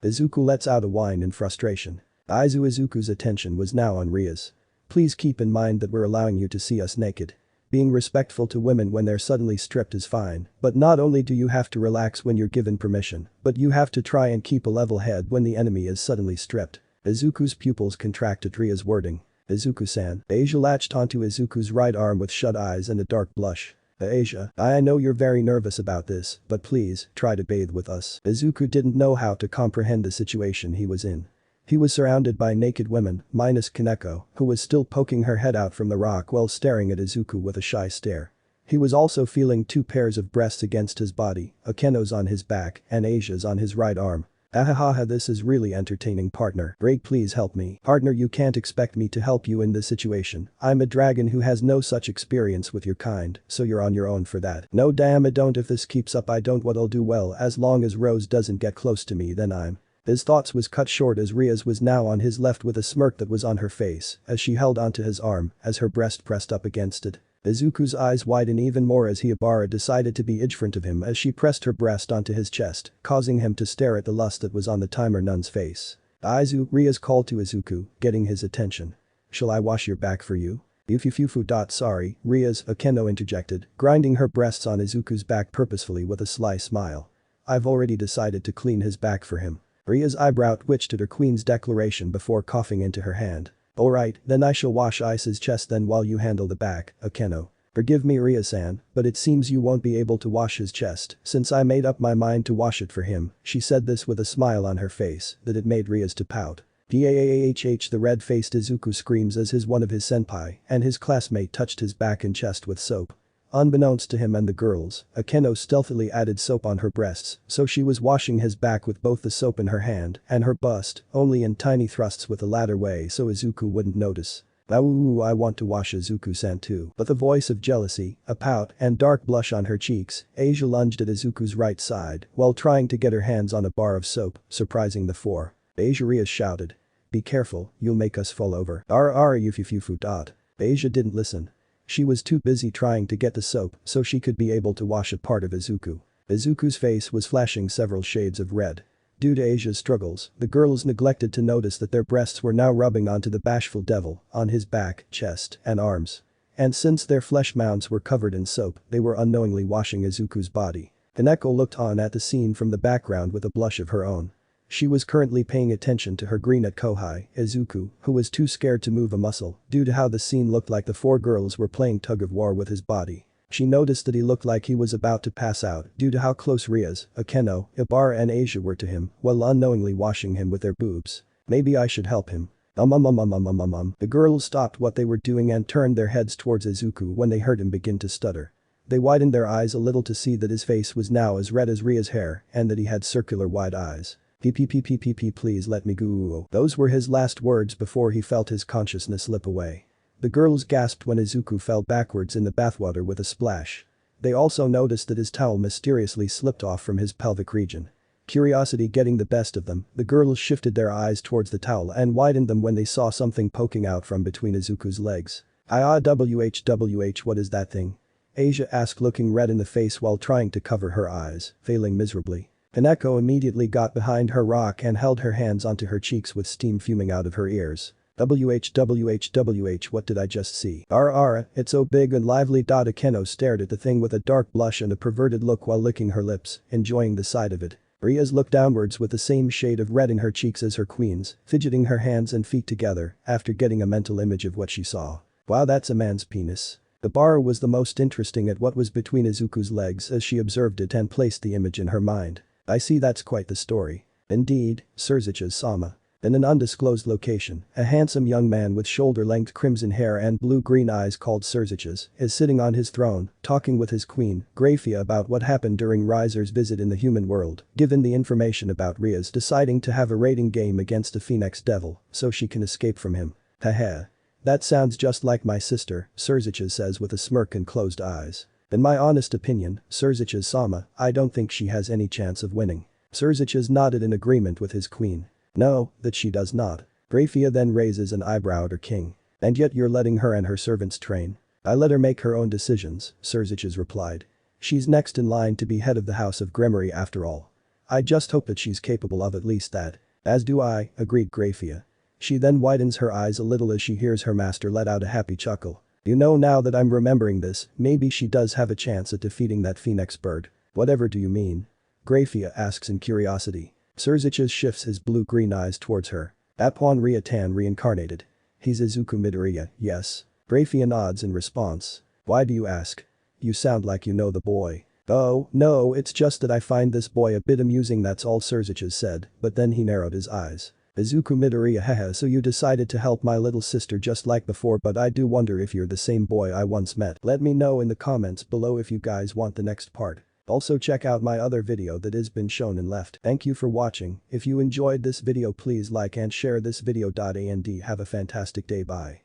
Speaker 1: Izuku lets out a whine in frustration. Izuku's attention was now on Rias. Please keep in mind that we're allowing you to see us naked. Being respectful to women when they're suddenly stripped is fine, but not only do you have to relax when you're given permission, but you have to try and keep a level head when the enemy is suddenly stripped. Izuku's pupils contracted Ria's wording. Izuku-san. Asia latched onto Izuku's right arm with shut eyes and a dark blush. Asia, I know you're very nervous about this, but please, try to bathe with us. Izuku didn't know how to comprehend the situation he was in. He was surrounded by naked women, minus Kaneko, who was still poking her head out from the rock while staring at Izuku with a shy stare. He was also feeling two pairs of breasts against his body, Akeno's on his back and Asia's on his right arm. Ahahaha, this is really entertaining, partner. Great, please help me. Partner, you can't expect me to help you in this situation. I'm a dragon who has no such experience with your kind, so you're on your own for that. No damn it, don't. If this keeps up I don't what I'll do. Well, as long as Rose doesn't get close to me then I'm. His thoughts was cut short as Rias was now on his left with a smirk that was on her face as she held onto his arm as her breast pressed up against it. Izuku's eyes widened even more as Hiabara decided to be indifferent of him as she pressed her breast onto his chest, causing him to stare at the lust that was on the timer nun's face. Aizu, Rias called to Izuku, getting his attention. Shall I wash your back for you? Ufufufu. Sorry, Rias, Akeno interjected, grinding her breasts on Izuku's back purposefully with a sly smile. I've already decided to clean his back for him. Ria's eyebrow twitched at her queen's declaration before coughing into her hand. Alright, then I shall wash Ice's chest then while you handle the back, Akeno. Forgive me, Rias-san, but it seems you won't be able to wash his chest since I made up my mind to wash it for him. She said this with a smile on her face that it made Rias to pout. Daahh, the red-faced Izuku screams as one of his senpai and his classmate touched his back and chest with soap. Unbeknownst to him and the girls, Akeno stealthily added soap on her breasts, so she was washing his back with both the soap in her hand and her bust, only in tiny thrusts with the latter way so Izuku wouldn't notice. Ooh, I want to wash Izuku-san too. But the voice of jealousy, a pout, and dark blush on her cheeks, Asia lunged at Izuku's right side while trying to get her hands on a bar of soap, surprising the four. Asia, Rias shouted. Be careful, you'll make us fall over. Ufufufu. Asia didn't listen. She was too busy trying to get the soap so she could be able to wash a part of Izuku. Izuku's face was flashing several shades of red. Due to Asia's struggles, the girls neglected to notice that their breasts were now rubbing onto the bashful devil, on his back, chest, and arms. And since their flesh mounds were covered in soap, they were unknowingly washing Izuku's body. Kaneko looked on at the scene from the background with a blush of her own. She was currently paying attention to her green at Kohai, Izuku, who was too scared to move a muscle due to how the scene looked like the four girls were playing tug-of-war with his body. She noticed that he looked like he was about to pass out due to how close Rias, Akeno, Ibara and Asia were to him while unknowingly washing him with their boobs. Maybe I should help him. The girls stopped what they were doing and turned their heads towards Izuku when they heard him begin to stutter. They widened their eyes a little to see that his face was now as red as Ria's hair and that he had circular wide eyes. Please let me go. Those were his last words before he felt his consciousness slip away. The girls gasped when Izuku fell backwards in the bathwater with a splash. They also noticed that his towel mysteriously slipped off from his pelvic region. Curiosity getting the best of them, the girls shifted their eyes towards the towel and widened them when they saw something poking out from between Izuku's legs. What is that thing? Asia asked, looking red in the face while trying to cover her eyes, failing miserably. Kaneko immediately got behind her rock and held her hands onto her cheeks with steam fuming out of her ears. What did I just see? It's so big and lively. Akeno stared at the thing with a dark blush and a perverted look while licking her lips, enjoying the sight of it. Rias looked downwards with the same shade of red in her cheeks as her queen's, fidgeting her hands and feet together after getting a mental image of what she saw. Wow, that's a man's penis. Ibara was the most interesting at what was between Izuku's legs as she observed it and placed the image in her mind. I see, that's quite the story. Indeed, Surzich's-sama. In an undisclosed location, a handsome young man with shoulder-length crimson hair and blue-green eyes called Surzich's is sitting on his throne, talking with his queen, Grafia, about what happened during Riser's visit in the human world, given the information about Rias deciding to have a raiding game against a Phoenix Devil so she can escape from him. Haha. That sounds just like my sister, Surzich's says with a smirk and closed eyes. In my honest opinion, Surzich's-sama, I don't think she has any chance of winning. Surzich's nodded in agreement with his queen. No, that she does not. Grafia then raises an eyebrow at her king. And yet you're letting her and her servants train. I let her make her own decisions, Surzich's replied. She's next in line to be head of the House of Gremory after all. I just hope that she's capable of at least that. As do I, agreed Grafia. She then widens her eyes a little as she hears her master let out a happy chuckle. You know, now that I'm remembering this, maybe she does have a chance at defeating that phoenix bird. Whatever do you mean? Grafia asks in curiosity. Surzich's shifts his blue-green eyes towards her. Upon Ria-tan reincarnated. He's Izuku Midoriya, yes. Rafia nods in response. Why do you ask? You sound like you know the boy. Oh, no, it's just that I find this boy a bit amusing, that's all Surziches said, but then he narrowed his eyes. Izuku Midoriya, haha, so you decided to help my little sister just like before, but I do wonder if you're the same boy I once met. Let me know in the comments below if you guys want the next part. Also check out my other video that has been shown and left. Thank you for watching. If you enjoyed this video please like and share this video. And have a fantastic day. Bye.